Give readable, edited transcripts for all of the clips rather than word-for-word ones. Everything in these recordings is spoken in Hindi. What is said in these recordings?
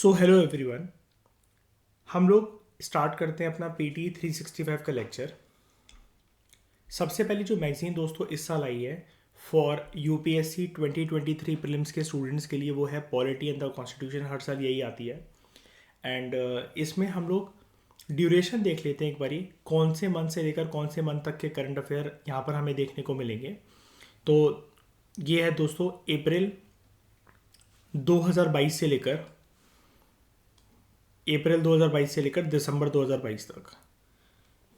Hello everyone. हम लोग स्टार्ट करते हैं अपना पीटी 365 का लेक्चर। सबसे पहले जो मैगज़ीन दोस्तों इस साल आई है फॉर यूपीएससी 2023 प्रीलिम्स के स्टूडेंट्स के लिए वो है पॉलिटी एंड द कॉन्स्टिट्यूशन। हर साल यही आती है एंड इसमें हम लोग ड्यूरेशन देख लेते हैं एक बारी, कौन से मंथ से लेकर कौन से मंथ तक के करंट अफेयर यहाँ पर हमें देखने को मिलेंगे। तो ये है दोस्तों अप्रैल 2022 से लेकर दिसंबर 2022 तक,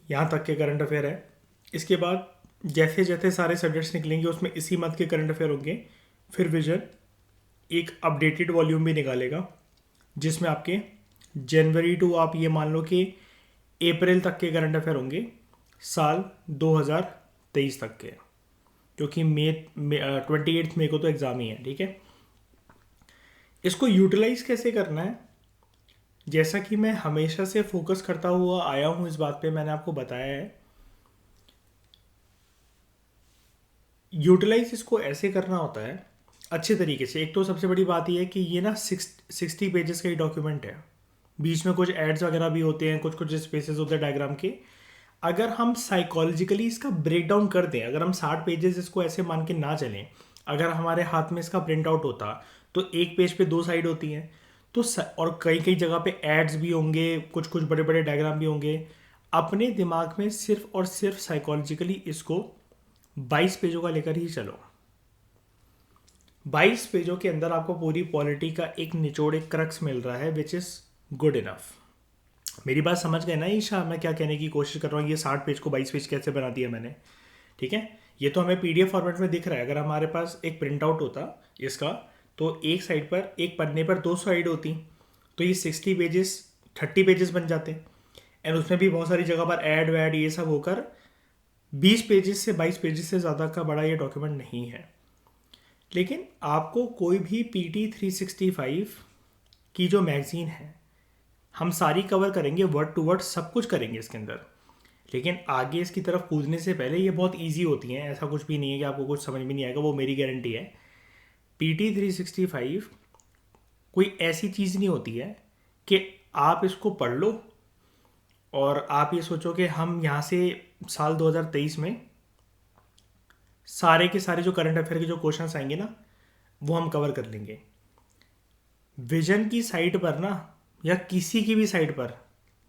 यहाँ तक के करंट अफेयर है। इसके बाद जैसे जैसे सारे सब्जेक्ट्स निकलेंगे उसमें इसी मंथ के करंट अफेयर होंगे। फिर विजन एक अपडेटेड वॉल्यूम भी निकालेगा जिसमें आपके जनवरी टू आप ये मान लो कि अप्रैल तक के करंट अफेयर होंगे साल 2023 तक के, क्योंकि 28 मई को तो एग्ज़ाम ही है। ठीक है, इसको यूटिलाइज कैसे करना है, जैसा कि मैं हमेशा से फोकस करता हुआ आया हूँ इस बात पे, मैंने आपको बताया है। यूटिलाइज इसको ऐसे करना होता है अच्छे तरीके से। एक तो सबसे बड़ी बात यह है कि ये ना 60 पेजेस का ही डॉक्यूमेंट है। बीच में कुछ एड्स वगैरह भी होते हैं, कुछ कुछ स्पेसेस होते हैं डायग्राम के। अगर हम साइकोलॉजिकली इसका ब्रेक डाउन कर दें, अगर हम 60 पेजेस इसको ऐसे मान के ना चलें, अगर हमारे हाथ में इसका प्रिंट आउट होता तो एक पेज पे 2 साइड होती हैं, तो और कई कई जगह पे एड्स भी होंगे, कुछ कुछ बड़े बड़े डायग्राम भी होंगे। अपने दिमाग में सिर्फ और सिर्फ साइकोलॉजिकली इसको 22 पेजों का लेकर ही चलो। 22 पेजों के अंदर आपको पूरी पॉलिटी का एक निचोड़, एक क्रक्स मिल रहा है, विच इज़ गुड इनफ। मेरी बात समझ गए ना ईशा, मैं क्या कहने की कोशिश कर रहा हूँ? ये 60 पेज को 22 पेज कैसे बना दिया मैंने? ठीक है, ये तो हमें पीडीएफ फॉर्मेट में दिख रहा है। अगर हमारे पास एक प्रिंट आउट होता इसका, तो एक साइड पर, एक पन्ने पर 2 साइड होती, तो ये 60 पेजेस 30 पेजेस बन जाते। एंड उसमें भी बहुत सारी जगह पर ऐड वैड ये सब होकर 20 पेजेस से 22 पेजेस से ज़्यादा का बड़ा ये डॉक्यूमेंट नहीं है। लेकिन आपको कोई भी पीटी 365 की जो मैगज़ीन है, हम सारी कवर करेंगे, वर्ड टू वर्ड सब कुछ करेंगे इसके अंदर। लेकिन आगे इसकी तरफ कूदने से पहले ये बहुत इजी होती हैं, ऐसा कुछ भी नहीं है कि आपको कुछ समझ में नहीं आएगा, वो मेरी गारंटी है। पीटी 365 कोई ऐसी चीज़ नहीं होती है कि आप इसको पढ़ लो और आप ये सोचो कि हम यहाँ से साल 2023 में सारे के सारे जो करंट अफेयर के जो क्वेश्चंस आएंगे ना, वो हम कवर कर लेंगे। विजन की साइट पर ना, या किसी की भी साइट पर,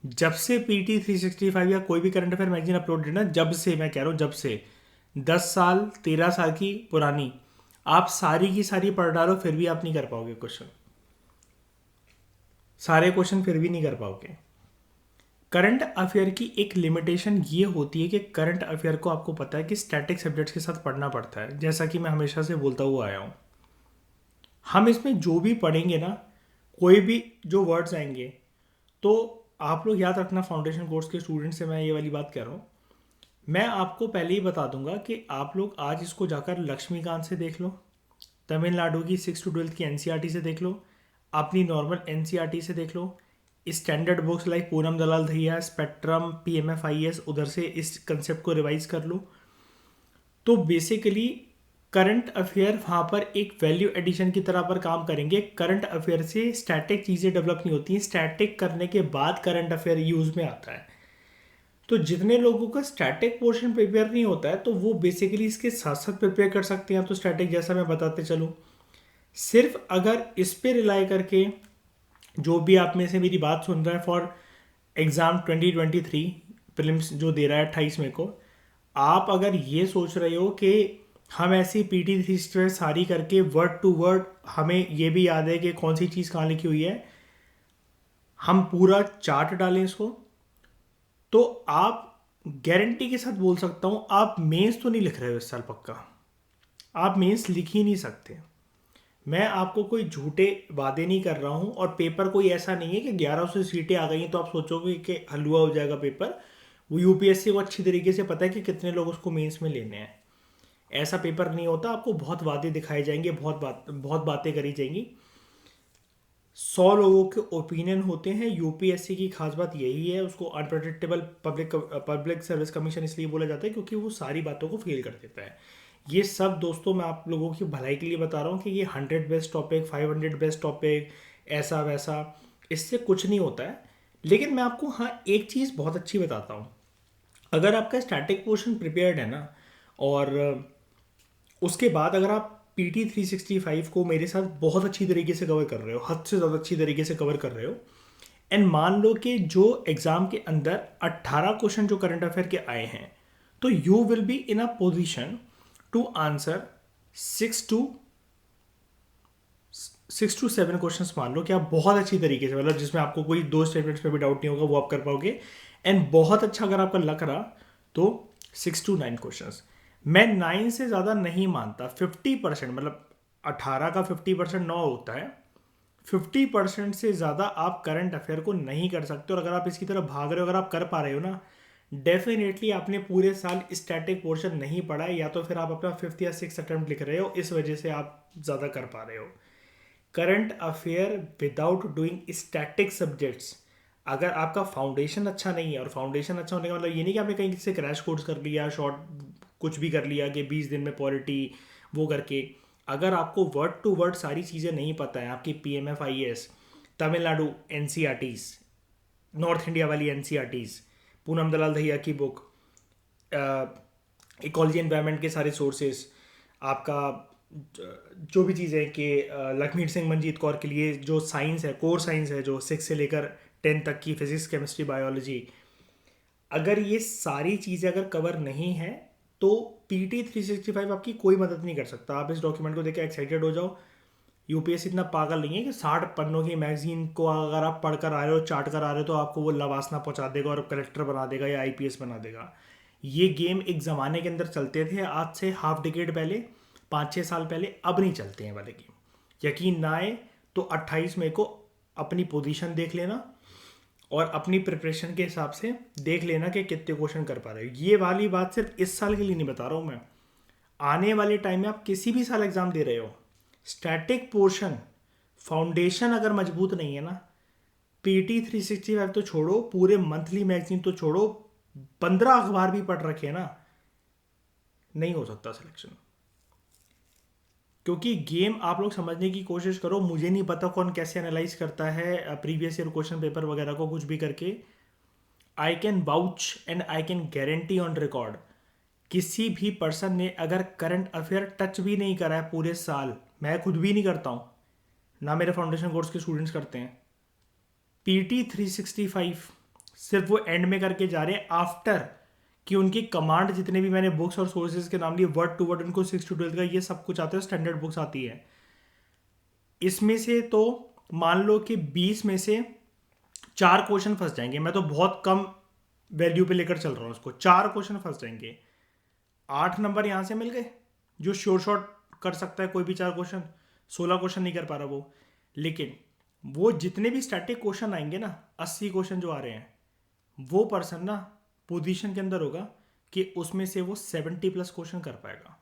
जब से पीटी 365 या कोई भी करंट अफेयर मैगजीन अपलोड है ना, जब से, मैं कह रहा हूँ जब से, 10 साल 13 साल की पुरानी, आप सारी की सारी पढ़ डालो फिर भी आप नहीं कर पाओगे क्वेश्चन, सारे क्वेश्चन फिर भी नहीं कर पाओगे। करंट अफेयर की एक लिमिटेशन ये होती है कि करंट अफेयर को आपको पता है कि स्टैटिक सब्जेक्ट्स के साथ पढ़ना पड़ता है, जैसा कि मैं हमेशा से बोलता हुआ आया हूँ। हम इसमें जो भी पढ़ेंगे ना, कोई भी जो वर्ड्स आएंगे, तो आप लोग याद रखना, फाउंडेशन कोर्स के स्टूडेंट से मैं ये वाली बात कह रहा हूँ। मैं आपको पहले ही बता दूंगा कि आप लोग आज इसको जाकर लक्ष्मीकांत से देख लो, तमिलनाडु की 6 to 12 की एनसीईआरटी से देख लो, अपनी नॉर्मल एनसीईआरटी से देख लो, स्टैंडर्ड बुक्स लाइक पूनम दलाल दहिया, स्पेक्ट्रम, पीएमएफआईएस, उधर से इस कंसेप्ट को रिवाइज कर लो। तो बेसिकली करंट अफेयर वहाँ पर एक वैल्यू एडिशन की तरह पर काम करेंगे। करंट अफेयर से स्टैटिक चीज़ें डेवलप नहीं होती हैं, स्टैटिक करने के बाद करंट अफेयर यूज़ में आता है। तो जितने लोगों का स्टैटिक पोर्शन प्रिपेयर नहीं होता है, तो वो बेसिकली इसके साथ साथ प्रिपेयर कर सकते हैं। तो स्टैटिक जैसा मैं बताते चलूँ, सिर्फ अगर इस पे रिलाई करके जो भी आप में से मेरी बात सुन रहा है फॉर एग्ज़ाम 2023 प्रीलिम्स जो दे रहा है 28 मई को, आप अगर ये सोच रहे हो कि हम ऐसी पीटी 365 सारी करके वर्ड टू वर्ड हमें ये भी याद है कि कौन सी चीज़ कहाँ लिखी हुई है, हम पूरा चार्ट डालें इसको, तो आप गारंटी के साथ बोल सकता हूँ, आप मेंस तो नहीं लिख रहे हो इस साल पक्का, आप मेंस लिख ही नहीं सकते। मैं आपको कोई झूठे वादे नहीं कर रहा हूँ, और पेपर कोई ऐसा नहीं है कि 1100 सीटें आ गई हैं तो आप सोचोगे कि हलवा हो जाएगा पेपर। वो यूपीएससी को अच्छी तरीके से पता है कि कितने लोग उसको मेंस में लेने हैं। ऐसा पेपर नहीं होता, आपको बहुत वादे दिखाए जाएंगे, बहुत बातें करी जाएंगी, 100 लोगों के ओपिनियन होते हैं। यूपीएससी की खास बात यही है, उसको अनप्रेडिक्टेबल पब्लिक सर्विस कमीशन इसलिए बोला जाता है क्योंकि वो सारी बातों को फेल कर देता है। ये सब दोस्तों मैं आप लोगों की भलाई के लिए बता रहा हूँ कि ये 100 बेस्ट टॉपिक, 500 बेस्ट टॉपिक, ऐसा वैसा, इससे कुछ नहीं होता है। लेकिन मैं आपको हाँ एक चीज़ बहुत अच्छी बताता हूँ। अगर आपका स्टैटिक पोर्शन प्रिपेयर्ड है ना, और उसके बाद अगर आप PT 365 को मेरे साथ बहुत अच्छी तरीके से कवर कर रहे हो, हद से ज़्यादा अच्छी तरीके से कवर कर रहे हो, एंड मान लो कि जो एग्ज़ाम के अंदर 18 क्वेश्चन जो करंट अफेयर के आए हैं, तो you will be in a position to answer 6 to 7 question. मान लो कि आप बहुत अच्छी तरीके से, मतलब जिसमें आपको कोई दो स्टेटमेंट्स पे भी डाउट नहीं होगा, वो आप कर पाओगे। एंड बहुत अच्छा अगर आपका लक रहा तो 6 to 9 क्वेश्चन। मैं 9 से ज़्यादा नहीं मानता। 50%, मतलब 18 का 50% 9 होता है। 50% से ज़्यादा आप करंट अफेयर को नहीं कर सकते। और अगर आप इसकी तरफ भाग रहे हो, अगर आप कर पा रहे हो ना, डेफिनेटली आपने पूरे साल स्टैटिक पोर्शन नहीं पढ़ा है, या तो फिर आप अपना 5th या 6th अटेम्प्ट लिख रहे हो, इस वजह से आप ज़्यादा कर पा रहे हो। Current affair without doing static subjects, अगर आपका फाउंडेशन अच्छा नहीं है, और फाउंडेशन अच्छा होने का मतलब ये नहीं कि आपने कहीं से क्रैश कोर्स कर लिया, शॉर्ट कुछ भी कर लिया कि 20 दिन में पॉलिटी वो करके, अगर आपको वर्ड टू वर्ड सारी चीज़ें नहीं पता है, आपकी PMFIS, Tamil Nadu NCRTs, north India वाली NCRTs, पूनम दलाल दहिया की बुक, इकोलॉजी एनवायरनमेंट के सारे सोर्सेज, आपका जो भी चीज़ें कि लखमीर सिंह मंजीत कौर के लिए जो साइंस है, कोर साइंस है, जो 6 से लेकर 10 तक की, फिजिक्स केमिस्ट्री बायोलॉजी, अगर ये सारी चीज़ें अगर कवर नहीं है तो PT 365 आपकी कोई मदद नहीं कर सकता। आप इस डॉक्यूमेंट को देख के एक्साइटेड हो जाओ। यूपीएससी इतना पागल नहीं है कि 60 पन्नों की मैगजीन को अगर आप पढ़ कर आ रहे हो, चाट कर आ रहे हो, तो आपको वो लवासना पहुंचा देगा और कलेक्टर बना देगा या IPS बना देगा। ये गेम एक ज़माने के अंदर चलते थे, आज से हाफ डिकेड पहले, 5-6 साल पहले। अब नहीं चलते हैं वाले गेम। यकीन ना आए तो 28 मई को अपनी पोजीशन देख लेना और अपनी प्रिपरेशन के हिसाब से देख लेना कि कितने क्वेश्चन कर पा रहे हो। ये वाली बात सिर्फ इस साल के लिए नहीं बता रहा हूँ मैं, आने वाले टाइम में आप किसी भी साल एग्जाम दे रहे हो, स्टैटिक पोर्शन फाउंडेशन अगर मजबूत नहीं है ना, PT 365 तो छोड़ो, पूरे मंथली मैगजीन तो छोड़ो, 15 अखबार भी पढ़ रखे ना, नहीं हो सकता सिलेक्शन। क्योंकि गेम आप लोग समझने की कोशिश करो। मुझे नहीं पता कौन कैसे एनालाइज करता है प्रीवियस ईयर क्वेश्चन पेपर वगैरह को, कुछ भी करके। I can vouch and I can guarantee on record, किसी भी पर्सन ने अगर करंट अफेयर टच भी नहीं करा है पूरे साल, मैं खुद भी नहीं करता हूँ, ना मेरे फाउंडेशन कोर्स के स्टूडेंट्स करते हैं, PT 365 सिर्फ वो एंड में करके जा रहे हैं आफ्टर कि उनकी कमांड, जितने भी मैंने बुक्स और सोर्सेज के नाम लिए वर्ड टू वर्ड, उनको 6 to 12 का ये सब कुछ आता है, स्टैंडर्ड बुक्स आती है। इसमें से तो मान लो कि 20 में से 4 क्वेश्चन फंस जाएंगे। मैं तो बहुत कम वैल्यू पे लेकर चल रहा हूँ उसको, 4 क्वेश्चन फंस जाएंगे। 8 नंबर यहाँ से मिल गए, जो श्योर शॉट कर सकता है कोई भी 4 क्वेश्चन। 16 क्वेश्चन नहीं कर पा रहा वो। लेकिन वो जितने भी स्टैटिक क्वेश्चन आएंगे ना, 80 क्वेश्चन जो आ रहे हैं, वो पर्सन ना पोजीशन के अंदर होगा कि उसमें से वो 70+ क्वेश्चन कर पाएगा।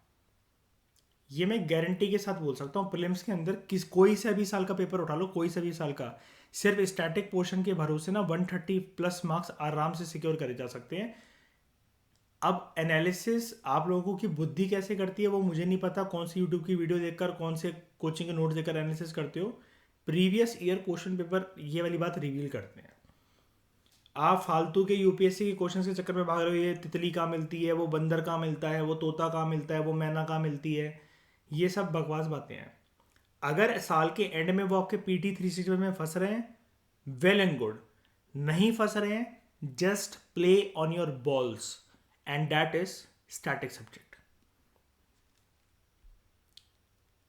ये मैं गारंटी के साथ बोल सकता हूँ। प्रीलिम्स के अंदर कोई से भी साल का पेपर उठा लो, कोई से भी साल का, सिर्फ स्टैटिक पोर्शन के भरोसे ना 130+ मार्क्स आराम से सिक्योर करे जा सकते हैं। अब एनालिसिस आप लोगों की बुद्धि कैसे करती है वो मुझे नहीं पता, कौन सी यूट्यूब की वीडियो देखकर, कौन से कोचिंग के नोट्स देखकर एनालिसिस करते हो। प्रीवियस ईयर क्वेश्चन पेपर ये वाली बात रिवील करते हैं। आप फालतू के यूपीएससी के क्वेश्चन के चक्कर में भाग रहे हो, ये तितली कहाँ मिलती है, वो बंदर कहाँ मिलता है, वो तोता कहाँ मिलता है, वो मैना कहाँ मिलती है, ये सब बकवास बातें हैं। अगर साल के एंड में वो आपके PT 365 में फंस रहे हैं, वेल एंड गुड। नहीं फंस रहे हैं, just play on your balls, and that is static subject.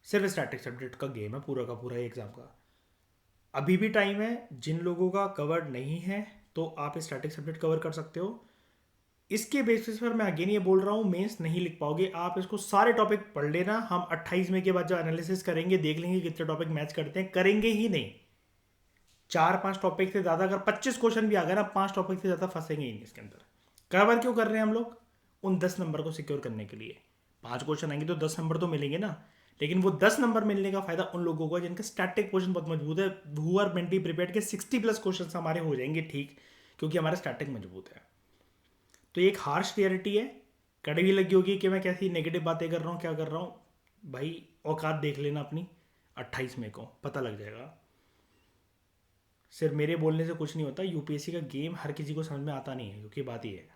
सिर्फ स्टैटिक सब्जेक्ट का गेम है पूरा का पूरा एग्जाम का। अभी भी टाइम है। जिन लोगों का कवर नहीं है तो आप स्टैटिक सब्जेक्ट कवर कर सकते हो। इसके बेसिस पर मैं अगेन ये बोल रहा हूँ, मेंस नहीं लिख पाओगे। आप इसको सारे टॉपिक पढ़ लेना, हम 28 मई के बाद जो एनालिसिस करेंगे देख लेंगे कितने टॉपिक मैच करते हैं। करेंगे ही नहीं, 4-5 टॉपिक से ज़्यादा, अगर 25 क्वेश्चन भी आ गए ना, 5 टॉपिक से ज़्यादा फंसेंगे ही नहीं इसके अंदर। कवर क्यों कर रहे हैं हम लोग? उन 10 नंबर को सिक्योर करने के लिए। 5 क्वेश्चन आएंगे तो 10 नंबर तो मिलेंगे ना। लेकिन वो 10 नंबर मिलने का फायदा उन लोगों को है जिनका स्टैटिक पोर्शन बहुत मजबूत है। हु आर मेंटली प्रिपेयर्ड के 60+ क्वेश्चन हमारे हो जाएंगे ठीक, क्योंकि हमारा स्टैटिक मजबूत है। तो ये एक हार्श रियलिटी है। कड़वी लगी होगी कि मैं कैसी नेगेटिव बातें कर रहा हूँ, क्या कर रहा हूँ। भाई औकात देख लेना अपनी, 28 मई को पता लग जाएगा। सिर्फ मेरे बोलने से कुछ नहीं होता, यूपीएससी का गेम हर किसी को समझ में आता नहीं है, क्योंकि बात ये है।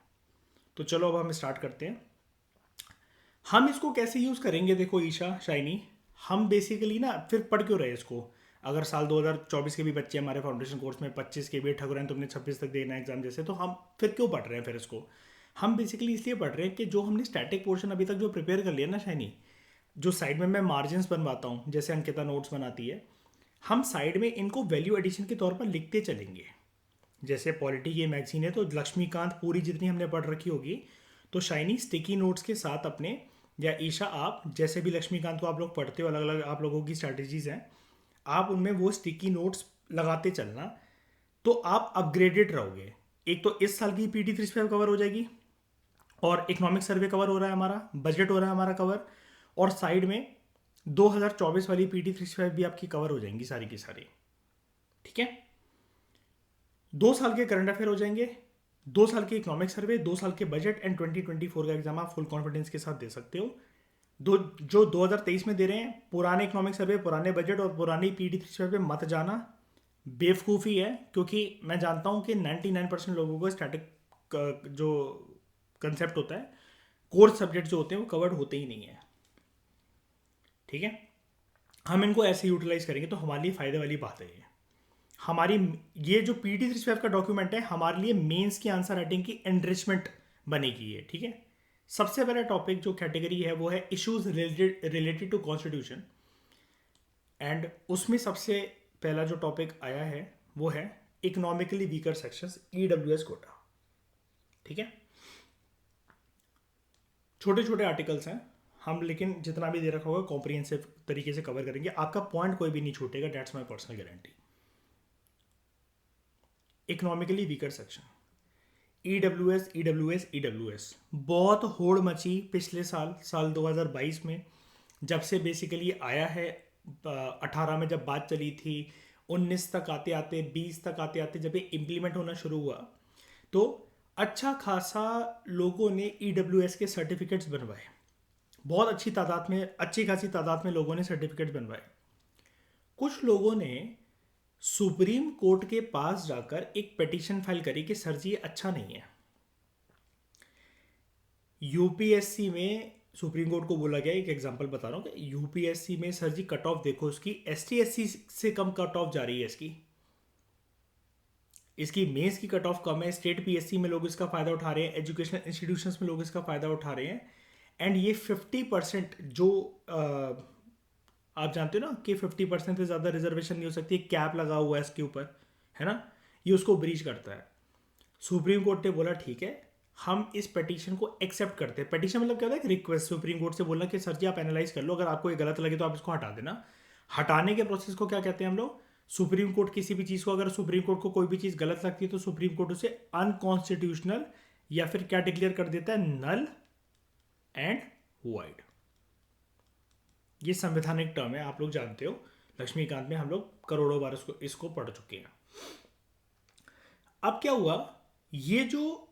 तो चलो अब हम स्टार्ट करते हैं। हम इसको कैसे यूज़ करेंगे, देखो ईशा, शाइनी, हम बेसिकली ना फिर पढ़ क्यों रहे इसको। अगर साल 2024 के भी बच्चे हमारे फाउंडेशन कोर्स में 25 के भी ठग रहे हैं, तुमने 26 तक देना एग्जाम जैसे, तो हम फिर क्यों पढ़ रहे हैं फिर इसको। हम बेसिकली इसलिए पढ़ रहे हैं कि जो हमने स्टैटिक पोर्शन अभी तक जो प्रिपेयर कर लिया ना शाइनी, जो साइड में मैं मार्जिन्स बनवाता हूँ, जैसे अंकिता नोट्स बनाती है, हम साइड में इनको वैल्यू एडिशन के तौर पर लिखते चलेंगे। जैसे पॉलिटी की मैगजीन है तो लक्ष्मीकांत पूरी जितनी हमने पढ़ रखी होगी, तो शाइनी स्टिकी नोट्स के साथ अपने, या ईशा आप जैसे भी लक्ष्मीकांत को आप लोग पढ़ते हो, अलग अलग आप लोगों की स्ट्रैटेजीज हैं, आप उनमें वो स्टिकी नोट्स लगाते चलना, तो आप अपग्रेडेड रहोगे। एक तो इस साल की PT 365 कवर हो जाएगी, और इकोनॉमिक सर्वे कवर हो रहा है हमारा, बजट हो रहा है हमारा कवर, और साइड में 2024 वाली PT 365 भी आपकी कवर हो जाएंगी सारी की सारी। ठीक है, 2 साल के करंट अफेयर हो जाएंगे, 2 साल के इकोनॉमिक सर्वे, 2 साल के बजट, एंड 2024 का एग्जाम आप फुल कॉन्फिडेंस के साथ दे सकते हो। दो जो 2023 में दे रहे हैं, पुराने इकोनॉमिक सर्वे, पुराने बजट और पुरानी PT 365 पे मत जाना, बेवकूफ़ी है। क्योंकि मैं जानता हूँ कि 99% लोगों को स्टैटिक जो कंसेप्ट होता है, कोर्स सब्जेक्ट जो होते हैं वो कवर्ड होते ही नहीं है। ठीक है, हम इनको ऐसे यूटिलाइज करेंगे तो हमारे लिए फ़ायदे वाली बात है ये। हमारी ये जो PT 365 का डॉक्यूमेंट है, हमारे लिए मेंस की आंसर राइटिंग की एनरिचमेंट बनेगी ये। ठीक है, सबसे पहला टॉपिक जो कैटेगरी है वो है issues related to constitution, and उसमें सबसे पहला जो टॉपिक आया है वो है economically weaker sections, EWS quota. ठीक है, छोटे छोटे आर्टिकल्स हैं हम, लेकिन जितना भी दे रखा होगा कॉम्प्रिहेंसिव तरीके से कवर करेंगे, आपका पॉइंट कोई भी नहीं छूटेगा, that's my personal guarantee. Economically weaker section, EWS EWS EWS, बहुत होड़ मची पिछले साल 2022 में, जब से बेसिकली आया है। 18 में जब बात चली थी, 19 तक आते आते, 20 तक आते आते जब ये इम्प्लीमेंट होना शुरू हुआ, तो अच्छा खासा लोगों ने EWS के सर्टिफिकेट्स बनवाए, बहुत अच्छी तादाद में, अच्छी खासी तादाद में लोगों ने सर्टिफिकेट बनवाए। कुछ लोगों ने सुप्रीम कोर्ट के पास जाकर एक पिटीशन फाइल करी कि सर जी ये अच्छा नहीं है। यूपीएससी में सुप्रीम कोर्ट को बोला गया, एक एग्जांपल बता रहा हूँ कि यूपीएससी में सर जी कट ऑफ देखो, उसकी ST SC से कम कट ऑफ जा रही है इसकी मेंस की कट ऑफ कम है। स्टेट PSC में लोग इसका फ़ायदा उठा रहे हैं, एजुकेशनल इंस्टीट्यूशंस में लोग इसका फ़ायदा उठा रहे हैं, एंड ये 50% जो आप जानते हो ना कि 50% से ज़्यादा रिजर्वेशन नहीं हो सकती, कैप लगा हुआ है इसके ऊपर, है ना, ये उसको ब्रीच करता है। सुप्रीम कोर्ट ने बोला ठीक है, हम इस पिटीशन को एक्सेप्ट करते हैं। पिटीशन मतलब क्या होता है, रिक्वेस्ट, सुप्रीम कोर्ट से बोलना कि सर जी आप एनालाइज कर लो, अगर आपको ये गलत लगे तो आप इसको हटा देना। हटाने के प्रोसेस को क्या कहते हैं हम लोग, सुप्रीम कोर्ट किसी भी चीज़ को, अगर सुप्रीम कोर्ट को कोई भी चीज़ गलत लगती है तो सुप्रीम कोर्ट उसे अनकॉन्स्टिट्यूशनल या फिर क्या डिक्लेयर कर देता है, नल एंड वाइड। ये संवैधानिक टर्म है, आप लोग जानते हो, लक्ष्मीकांत में हम लोग करोड़ों बार इसको पढ़ चुके हैं। अब क्या हुआ, ये जो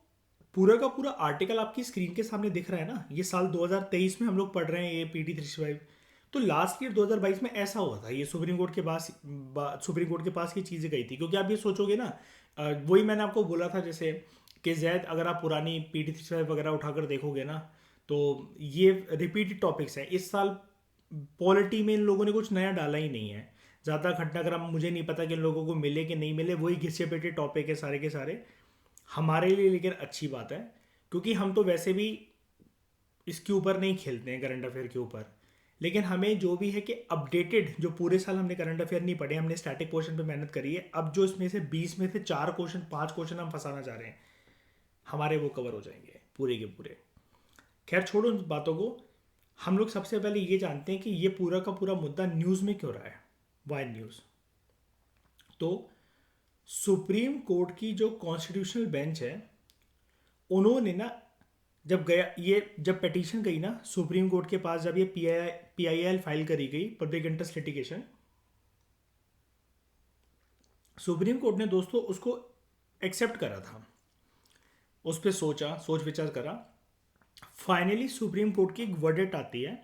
पूरा का पूरा आर्टिकल आपकी स्क्रीन के सामने दिख रहा है ना, ये साल 2023 में हम लोग पढ़ रहे हैं ये PT 365। तो लास्ट ईयर 2022 में ऐसा हुआ था, ये सुप्रीम कोर्ट के पास ये चीज़ें गई थी। क्योंकि आप ये सोचोगे ना, वही मैंने आपको बोला था जैसे कि जैद, अगर आप पुरानी PT 365 वगैरह उठाकर देखोगे ना, तो ये रिपीटेड टॉपिक्स हैं। इस साल पॉलिटी में इन लोगों ने कुछ नया डाला ही नहीं है, ज़्यादा घटनाक्रम मुझे नहीं पता कि इन लोगों को मिले कि नहीं मिले, वही घिसे पेटे टॉपिक है सारे के सारे हमारे लिए। लेकिन अच्छी बात है, क्योंकि हम तो वैसे भी इसके ऊपर नहीं खेलते हैं, करंट अफेयर के ऊपर। लेकिन हमें जो भी है कि अपडेटेड, जो पूरे साल हमने करंट अफेयर नहीं पढ़े, हमने स्टैटिक पोर्शन पे मेहनत करी है, अब जो इसमें से 20 में से 4 क्वेश्चन 5 क्वेश्चन हम फंसाना चाह रहे हैं, हमारे वो कवर हो जाएंगे पूरे के पूरे। खैर छोड़ो उन बातों को, हम लोग सबसे पहले ये जानते हैं कि ये पूरा का पूरा मुद्दा न्यूज़ में क्यों रहा है, वाई न्यूज़। तो सुप्रीम कोर्ट की जो कॉन्स्टिट्यूशनल बेंच है, उन्होंने ना, जब पिटीशन गई ना सुप्रीम कोर्ट के पास, जब ये PIL फाइल करी गई, public interest litigation, supreme court ने दोस्तों उसको एक्सेप्ट करा था, उस पर सोच विचार करा। फाइनली सुप्रीम कोर्ट की एक वर्डिक्ट आती है।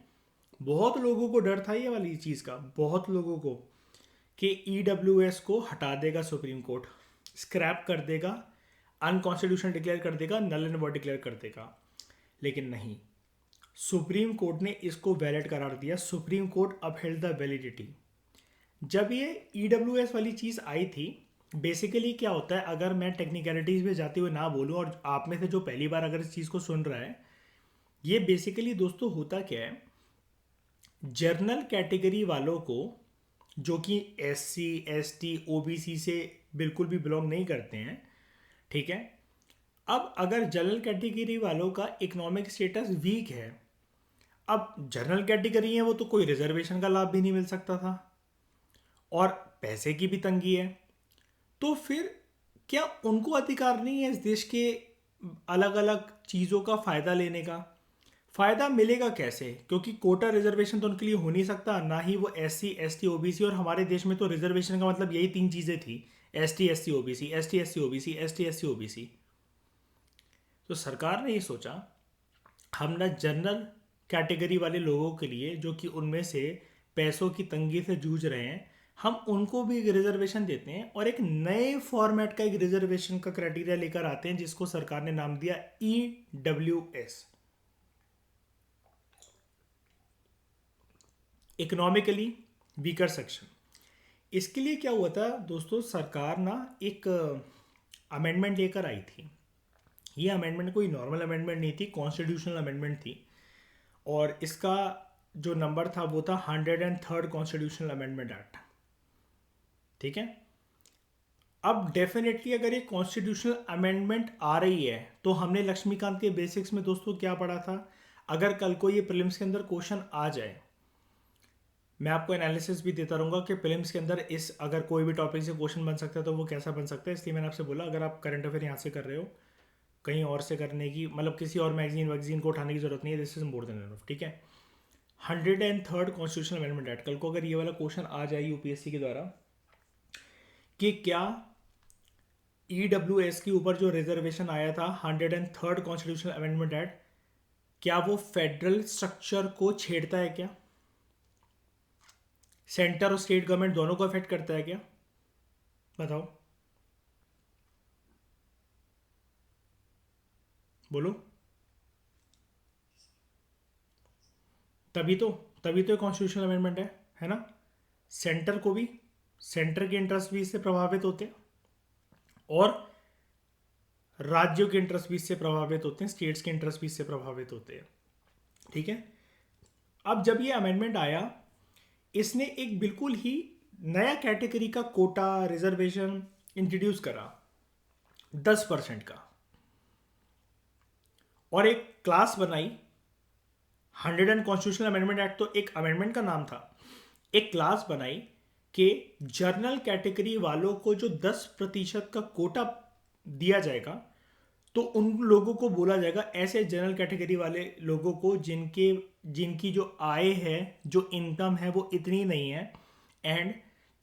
बहुत लोगों को डर था ये वाली चीज़ का, बहुत लोगों को, कि ईडब्ल्यूएस को हटा देगा सुप्रीम कोर्ट, स्क्रैप कर देगा, अनकॉन्स्टिट्यूशनल डिक्लेयर कर देगा, नल एंड वॉइड डिक्लेयर कर देगा। लेकिन नहीं, सुप्रीम कोर्ट ने इसको वैलिड करार दिया। Supreme court upheld the validity. जब ये ईडब्ल्यूएस वाली चीज़ आई थी, बेसिकली क्या होता है, अगर मैं टेक्निकलिटीज़ में जाते हुए ना बोलूँ और आप में से जो पहली बार अगर इस चीज़ को सुन रहा है, ये बेसिकली दोस्तों होता क्या है, जर्नल कैटेगरी वालों को जो कि एससी एसटी ओबीसी से बिल्कुल भी बिलोंग नहीं करते हैं, ठीक है, अब अगर जनरल कैटेगरी वालों का इकोनॉमिक स्टेटस वीक है, अब जनरल कैटेगरी है वो तो कोई रिजर्वेशन का लाभ भी नहीं मिल सकता था और पैसे की भी तंगी है, तो फिर क्या उनको अधिकार नहीं है इस देश के अलग अलग चीज़ों का फ़ायदा लेने का? फ़ायदा मिलेगा कैसे? क्योंकि कोटा रिजर्वेशन तो उनके लिए हो नहीं सकता, ना ही वो एससी एसटी ओबीसी, और हमारे देश में तो रिजर्वेशन का मतलब यही तीन चीज़ें थी, ST SC OBC, ST SC OBC, ST SC OBC. तो सरकार ने ये सोचा, हम ना जनरल कैटेगरी वाले लोगों के लिए जो कि उनमें से पैसों की तंगी से जूझ रहे हैं, हम उनको भी एक रिजर्वेशन देते हैं और एक नए फॉर्मेट का एक रिजर्वेशन का क्राइटेरिया लेकर आते हैं जिसको सरकार ने नाम दिया ईडब्ल्यूएस, इकोनॉमिकली वीकर सेक्शन। इसके लिए क्या हुआ था दोस्तों, सरकार ना एक अमेंडमेंट लेकर आई थी। ये अमेंडमेंट कोई नॉर्मल अमेंडमेंट नहीं थी, कॉन्स्टिट्यूशनल अमेंडमेंट थी, और इसका जो नंबर था वो था 103rd कॉन्स्टिट्यूशनल अमेंडमेंट एक्ट। ठीक है, अब डेफिनेटली अगर ये कॉन्स्टिट्यूशनल अमेंडमेंट आ रही है तो हमने लक्ष्मीकांत के बेसिक्स में दोस्तों क्या पढ़ा था, अगर कल को ये प्रीलिम्स के अंदर क्वेश्चन आ जाए, मैं आपको एनालिसिस भी देता रहूँगा कि प्रीलिम्स के अंदर इस अगर कोई भी टॉपिक से क्वेश्चन बन सकता है तो वो कैसा बन सकता है। इसलिए मैंने आपसे बोला, अगर आप करंट अफेयर यहाँ से कर रहे हो, कहीं और से करने की मतलब किसी और मैगजीन को उठाने की जरूरत नहीं है, this is more than enough. ठीक है, 103rd कॉन्स्टिट्यूशनल अमेंडमेंट एक्ट, कल को अगर ये वाला क्वेश्चन आ जाए यूपीएससी के द्वारा कि क्या ईडब्ल्यूएस के ऊपर जो रिजर्वेशन आया था 103rd कॉन्स्टिट्यूशनल अमेंडमेंट एक्ट, क्या वो फेडरल स्ट्रक्चर को छेड़ता है क्या, सेंटर और स्टेट गवर्नमेंट दोनों को अफेक्ट करता है क्या, बताओ, बोलो। तभी तो कॉन्स्टिट्यूशनल अमेंडमेंट है ना। सेंटर को भी, सेंटर के इंटरेस्ट भी इससे प्रभावित होते हैं और राज्यों के इंटरेस्ट भी इससे प्रभावित होते हैं, स्टेट्स के इंटरेस्ट भी इससे प्रभावित होते हैं। ठीक है, अब जब ये अमेंडमेंट आया, इसने एक बिल्कुल ही नया कैटेगरी का कोटा रिजर्वेशन इंट्रोड्यूस करा 10% का, और एक क्लास बनाई। 100 कॉन्स्टिट्यूशनल अमेंडमेंट एक्ट तो एक अमेंडमेंट का नाम था, एक क्लास बनाई कि जर्नल कैटेगरी वालों को जो 10% का कोटा दिया जाएगा, तो उन लोगों को बोला जाएगा, ऐसे जनरल कैटेगरी वाले लोगों को जिनकी जो आय है, जो इनकम है वो इतनी नहीं है, एंड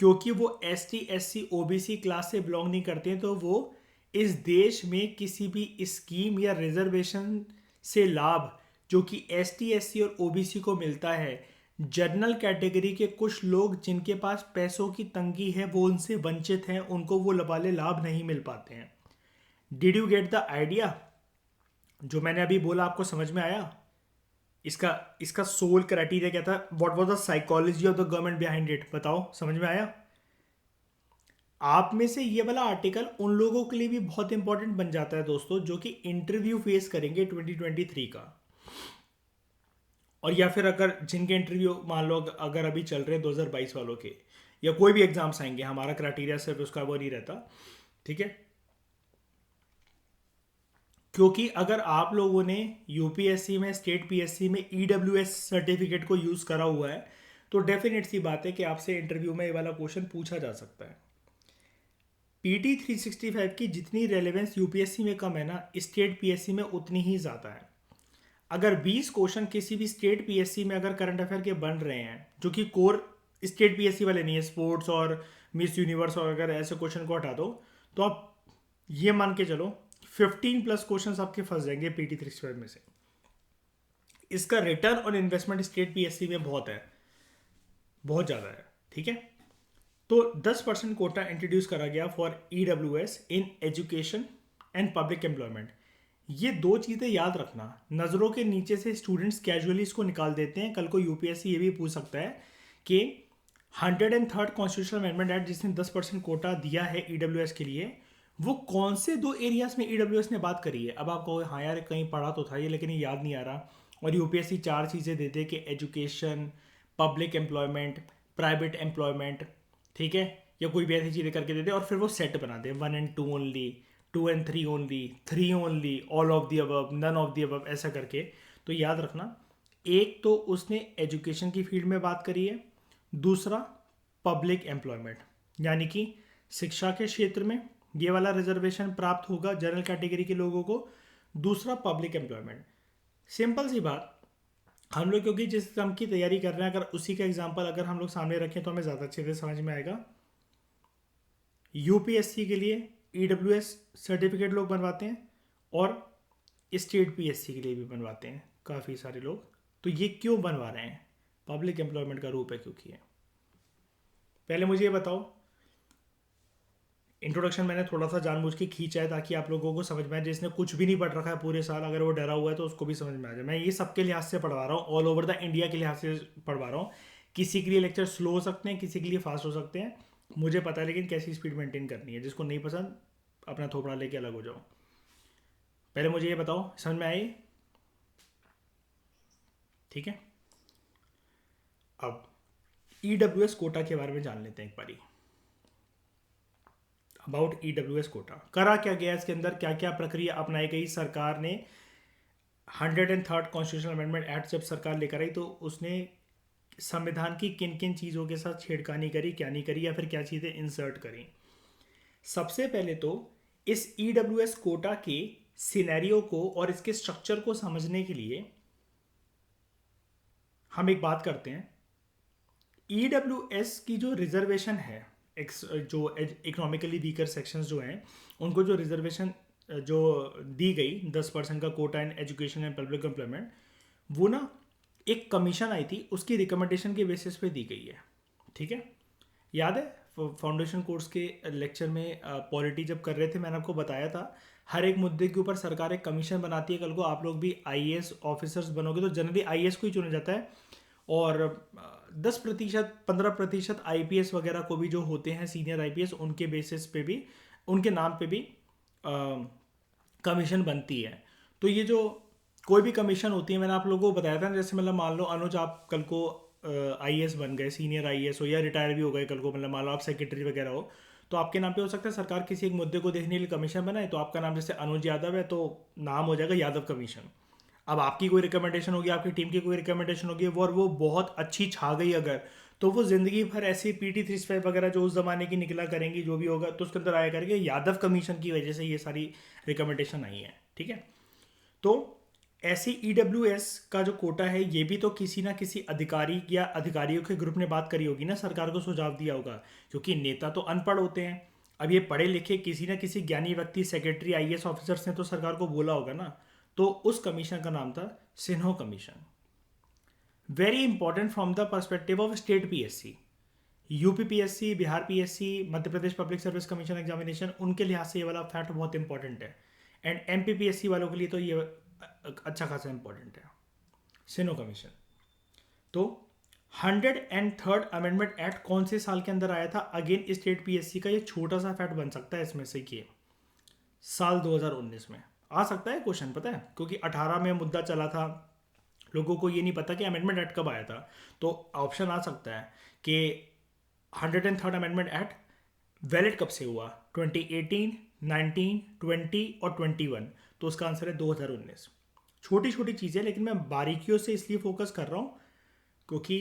क्योंकि वो एसटी एससी ओबीसी क्लास से बिलोंग नहीं करते हैं, तो वो इस देश में किसी भी स्कीम या रिजर्वेशन से लाभ जो कि एसटी एससी और ओबीसी को मिलता है, जनरल कैटेगरी के कुछ लोग जिनके पास पैसों की तंगी है वो उनसे वंचित हैं, उनको वो वाले लाभ नहीं मिल पाते हैं। Did you get the idea? जो मैंने अभी बोला आपको समझ में आया? इसका सोल क्राइटेरिया क्या था? What was the psychology of the government behind it? बताओ, समझ में आया? आप में से ये वाला आर्टिकल उन लोगों के लिए भी बहुत इंपॉर्टेंट बन जाता है दोस्तों, जो कि इंटरव्यू फेस करेंगे 2023 का, और या फिर अगर जिनके इंटरव्यू मान लो अगर अभी चल रहे हैं 2022 वालों के, या कोई भी एग्जाम्स आएंगे, हमारा क्राइटेरिया सिर्फ उसका वो नहीं रहता। ठीक है, क्योंकि अगर आप लोगों ने यूपीएससी में, स्टेट पीएससी में ईडब्ल्यूएस सर्टिफिकेट को यूज़ करा हुआ है, तो डेफिनेट सी बात है कि आपसे इंटरव्यू में ये वाला क्वेश्चन पूछा जा सकता है। पीटी 365 की जितनी रेलेवेंस यूपीएससी में कम है ना, स्टेट पीएससी में उतनी ही ज़्यादा है। अगर 20 क्वेश्चन किसी भी स्टेट पीएससी में अगर करंट अफेयर के बन रहे हैं जो कि कोर स्टेट पीएससी वाले नहीं है, स्पोर्ट्स और मिस यूनिवर्स और अगर ऐसे क्वेश्चन को हटा दो, तो आप ये मान के चलो 15+ क्वेश्चंस आपके फंस जाएंगे पीटी 365 में से। इसका return on investment state PSC में बहुत है, बहुत ज़्यादा है। ठीक है, तो 10% कोटा इंट्रोड्यूस करा गया for EWS in education and public employment. ये दो चीज़ें याद रखना, नज़रों के नीचे से स्टूडेंट्स कैजुअली इसको निकाल देते हैं। कल को यूपीएससी ये भी पूछ सकता है कि 103rd कॉन्स्टिट्यूशनल अमेंडमेंट एक्ट जिसने 10% कोटा दिया है ईडब्ल्यूएस के लिए, वो कौन से दो एरियाज में ईडब्ल्यूएस ने बात करी है। अब आप कहोगे हाँ यार कहीं पढ़ा तो था ये, लेकिन ये याद नहीं आ रहा। और यूपीएससी चार चीज़ें देते हैं कि education, public employment, private employment, ठीक है, या कोई भी ऐसी चीज़ें करके देते और फिर वो सेट बना दे 1 and 2 only, 2 and 3 only, 3 only, all of the above, none of the above, ऐसा करके। तो याद रखना, एक तो उसने एजुकेशन की फील्ड में बात करी है, दूसरा पब्लिक एम्प्लॉयमेंट यानी कि शिक्षा के क्षेत्र में ये वाला रिजर्वेशन प्राप्त होगा जनरल कैटेगरी के लोगों को, दूसरा पब्लिक एम्प्लॉयमेंट। सिंपल सी बात, हम लोग क्योंकि जिस एग्जाम की तैयारी कर रहे हैं, अगर उसी का एग्जाम्पल अगर हम लोग सामने रखें तो हमें ज़्यादा अच्छे से समझ में आएगा। यूपीएससी के लिए ईडब्ल्यूएस सर्टिफिकेट लोग बनवाते हैं और स्टेट पीएससी के लिए भी बनवाते हैं काफ़ी सारे लोग। तो ये क्यों बनवा रहे हैं? पब्लिक एम्प्लॉयमेंट का रूप है क्योंकि है। पहले मुझे ये बताओ, इंट्रोडक्शन मैंने थोड़ा सा जानबूझ के खींचा है ताकि आप लोगों को समझ में आए। जिसने कुछ भी नहीं पढ़ रखा है पूरे साल, अगर वो डरा हुआ है तो उसको भी समझ में आ जाए। मैं ये सबके लिहाज से पढ़वा रहा हूँ, ऑल ओवर द इंडिया के लिहाज से पढ़वा रहा हूँ। किसी के लिए लेक्चर स्लो हो सकते हैं, किसी के लिए फास्ट हो सकते हैं, मुझे पता है, लेकिन कैसी स्पीड मेंटेन करनी है। जिसको नहीं पसंद अपना थोपड़ा लेके अलग हो जाओ। पहले मुझे ये बताओ, समझ में आई? ठीक है, अब ईडब्ल्यूएस कोटा के बारे में जान लेते हैं एक बारी। अबाउट ईडब्ल्यूएस कोटा करा क्या गया, इसके अंदर क्या क्या प्रक्रिया अपनाई गई। सरकार ने 103rd कॉन्स्टिट्यूशनल अमेंडमेंट एक्ट जब सरकार लेकर आई तो उसने संविधान की किन किन चीज़ों के साथ छेड़खानी करी, क्या नहीं करी, या फिर क्या चीज़ें इंसर्ट करी। सबसे पहले तो इस ईडब्ल्यूएस कोटा के सिनेरियो को और इसके स्ट्रक्चर को समझने के लिए हम एक बात करते हैं। ईडब्ल्यूएस की जो रिजर्वेशन है, जो इकोनॉमिकली वीकर सेक्शंस जो हैं उनको जो रिजर्वेशन जो दी गई 10% का quota in education and public employment, वो ना एक कमीशन आई थी, उसकी रिकमेंडेशन के बेसिस पे दी गई है। ठीक है, याद है फाउंडेशन कोर्स के लेक्चर में पॉलिटी जब कर रहे थे मैंने आपको बताया था, हर एक मुद्दे के ऊपर सरकार एक कमीशन बनाती है। कल को आप लोग भी आईएएस ऑफिसर्स बनोगे तो जनरली आईएएस को ही चुना जाता है, और 10% 15% आईपीएस वगैरह को भी जो होते हैं सीनियर आईपीएस, उनके बेसिस पे भी, उनके नाम पे भी कमीशन बनती है। तो ये जो कोई भी कमीशन होती है, मैंने आप लोगों को बताया था, जैसे मतलब मान लो अनुज आप कल को आईएएस बन गए, सीनियर आईएएस हो या रिटायर भी हो गए कल को, मतलब मान लो आप सेक्रेटरी वगैरह हो, तो आपके नाम पे हो सकता है सरकार किसी एक मुद्दे को देखने के लिए कमीशन बनाए, तो आपका नाम जैसे अनुज यादव है तो नाम हो जाएगा यादव कमीशन। अब आपकी कोई रिकमेंडेशन होगी, आपकी टीम की कोई रिकमेंडेशन होगी और वो बहुत अच्छी छा गई अगर, तो वो जिंदगी भर ऐसे पीटी 365 वगैरह जो उस जमाने की निकला करेंगी, जो भी होगा तो उसके अंदर आया करेंगे यादव कमीशन की वजह से ये सारी रिकमेंडेशन आई है। ठीक है, तो ऐसे ईडब्ल्यूएस का जो कोटा है ये भी तो किसी ना किसी अधिकारी या अधिकारियों के ग्रुप ने बात करी होगी ना, सरकार को सुझाव दिया होगा, क्योंकि नेता तो अनपढ़ होते हैं। अब ये पढ़े लिखे किसी ना किसी ज्ञानी व्यक्ति, सेक्रेटरी, आईएएस ऑफिसर्स ने तो सरकार को बोला होगा ना। तो उस कमीशन का नाम था Sinha commission. Very important from the perspective of state PSC, UP PSC, Bihar PSC, Madhya Pradesh public service commission examination, उनके लिहाज से ये वाला फैक्ट बहुत इंपॉर्टेंट है। एंड एमपीपीएससी वालों के लिए तो ये अच्छा खासा इंपॉर्टेंट है, सिन्हो कमीशन। तो 103rd अमेंडमेंट एक्ट कौन से साल के अंदर आया था? अगेन स्टेट पीएससी का ये छोटा सा फैक्ट बन सकता है इसमें से कि साल 2019 में आ सकता है क्वेश्चन, पता है, क्योंकि 18 में मुद्दा चला था, लोगों को ये नहीं पता कि अमेंडमेंट एक्ट कब आया था। तो ऑप्शन आ सकता है कि 103rd अमेंडमेंट एक्ट वैलिड कब से हुआ, 2018, 19, 20 और 21। तो उसका आंसर है 2019। छोटी छोटी चीज़ें, लेकिन मैं बारीकियों से इसलिए फोकस कर रहा हूँ क्योंकि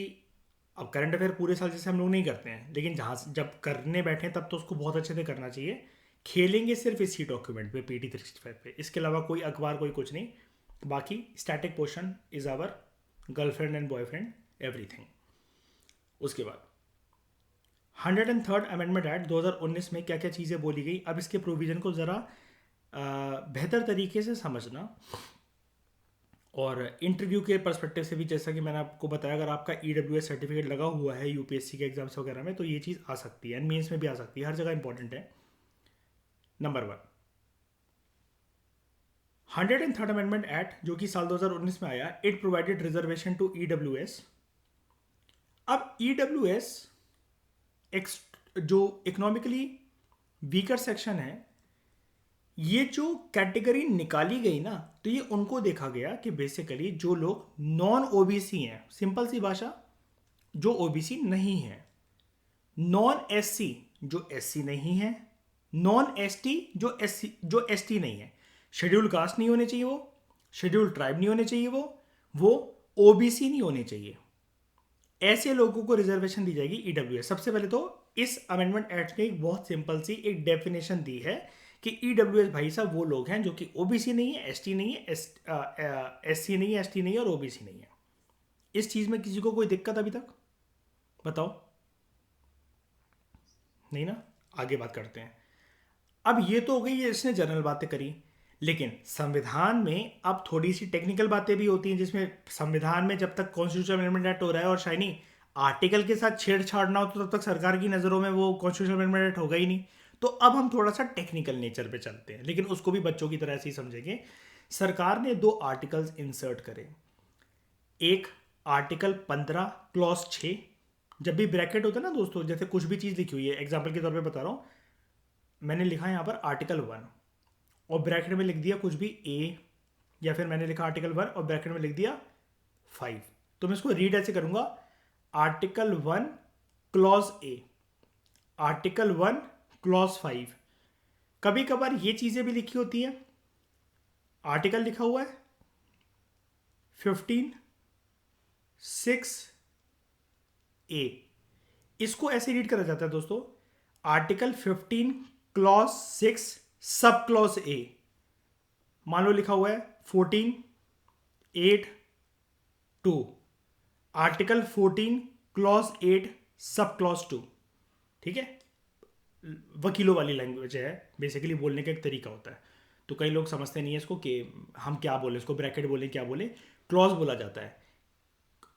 अब करंट अफेयर पूरे साल जैसे हम लोग नहीं करते हैं, लेकिन जहाँ जब करने बैठे तब तो उसको बहुत अच्छे से करना चाहिए। खेलेंगे सिर्फ इसी डॉक्यूमेंट पे, पीटी 365 पे, इसके अलावा कोई अखबार कोई कुछ नहीं। बाकी static portion is our girlfriend and boyfriend everything. उसके बाद 103rd अमेंडमेंट एक्ट 2019 में क्या क्या चीज़ें बोली गई, अब इसके प्रोविज़न को ज़रा बेहतर तरीके से समझना। और इंटरव्यू के पर्सपेक्टिव से भी, जैसा कि मैंने आपको बताया, अगर आपका EWS सर्टिफिकेट लगा हुआ है यूपीएससी के एग्जाम्स वगैरह में, तो ये चीज़ आ सकती है एंड मेंस में भी आ सकती है, हर जगह इंपॉर्टेंट है। नंबर 1, 103rd अमेंडमेंट एक्ट जो कि साल 2019 में आया, it provided reservation to EWS। अब EWS जो इकोनॉमिकली वीकर सेक्शन है, ये जो कैटेगरी निकाली गई ना, तो ये उनको देखा गया कि बेसिकली जो लोग नॉन ओबीसी हैं, सिंपल सी भाषा, जो ओबीसी नहीं है, नॉन एससी जो एससी नहीं है, नॉन एसटी जो एसटी नहीं है, शेड्यूल कास्ट नहीं होने चाहिए, वो शेड्यूल ट्राइब नहीं होने चाहिए, वो ओबीसी नहीं होने चाहिए, ऐसे लोगों को रिजर्वेशन दी जाएगी EWS। सबसे पहले तो इस अमेंडमेंट एक्ट ने एक बहुत सिंपल सी एक डेफिनेशन दी है कि EWS भाई साहब वो लोग हैं जो कि ओबीसी नहीं है, एसटी नहीं है, एससी नहीं है, एसटी नहीं है और ओबीसी नहीं है। इस चीज में किसी को कोई दिक्कत अभी तक? बताओ। नहीं ना? आगे बात करते हैं। अब ये तो हो गई, इसने जनरल बातें करी, लेकिन संविधान में अब थोड़ी सी टेक्निकल बातें भी होती हैं, जिसमें संविधान में जब तक कॉन्स्टिट्यूशन अमेंडमेंट एक्ट हो रहा है और शाइनी आर्टिकल के साथ छेड़छाड़ ना हो, तो तब तक सरकार की नज़रों में वो कॉन्स्टिट्यूशन अमेंडमेंट एक्ट होगा ही नहीं। तो अब हम थोड़ा सा टेक्निकल नेचर पे चलते हैं, लेकिन उसको भी बच्चों की तरह से ही समझेंगे। सरकार ने 2 आर्टिकल्स इंसर्ट करे। एक आर्टिकल 15 क्लॉज 6, जब भी ब्रैकेट होता है ना दोस्तों, जैसे कुछ भी चीज़ लिखी हुई है, एग्जाम्पल के तौर पे बता रहा हूँ, मैंने लिखा है यहाँ पर आर्टिकल 1 और ब्रैकेट में लिख दिया कुछ भी A, या फिर मैंने लिखा आर्टिकल 1 और ब्रैकेट में लिख दिया 5, तो मैं इसको रीड ऐसे करूंगा, article 1 clause A, article 1 clause 5। कभी कभार ये चीज़ें भी लिखी होती हैं, आर्टिकल लिखा हुआ है 15(6)(a), इसको ऐसे रीड करा जाता है दोस्तों, article 15 clause 6 sub clause A। मान लो लिखा हुआ है 14(8)(2), आर्टिकल 14 क्लॉज 8 सब क्लॉज 2। ठीक है, वकीलों वाली लैंग्वेज है, बेसिकली बोलने का एक तरीका होता है। तो कई लोग समझते नहीं है इसको कि हम क्या बोले, इसको ब्रैकेट बोले क्या बोले, क्लॉज बोला जाता है।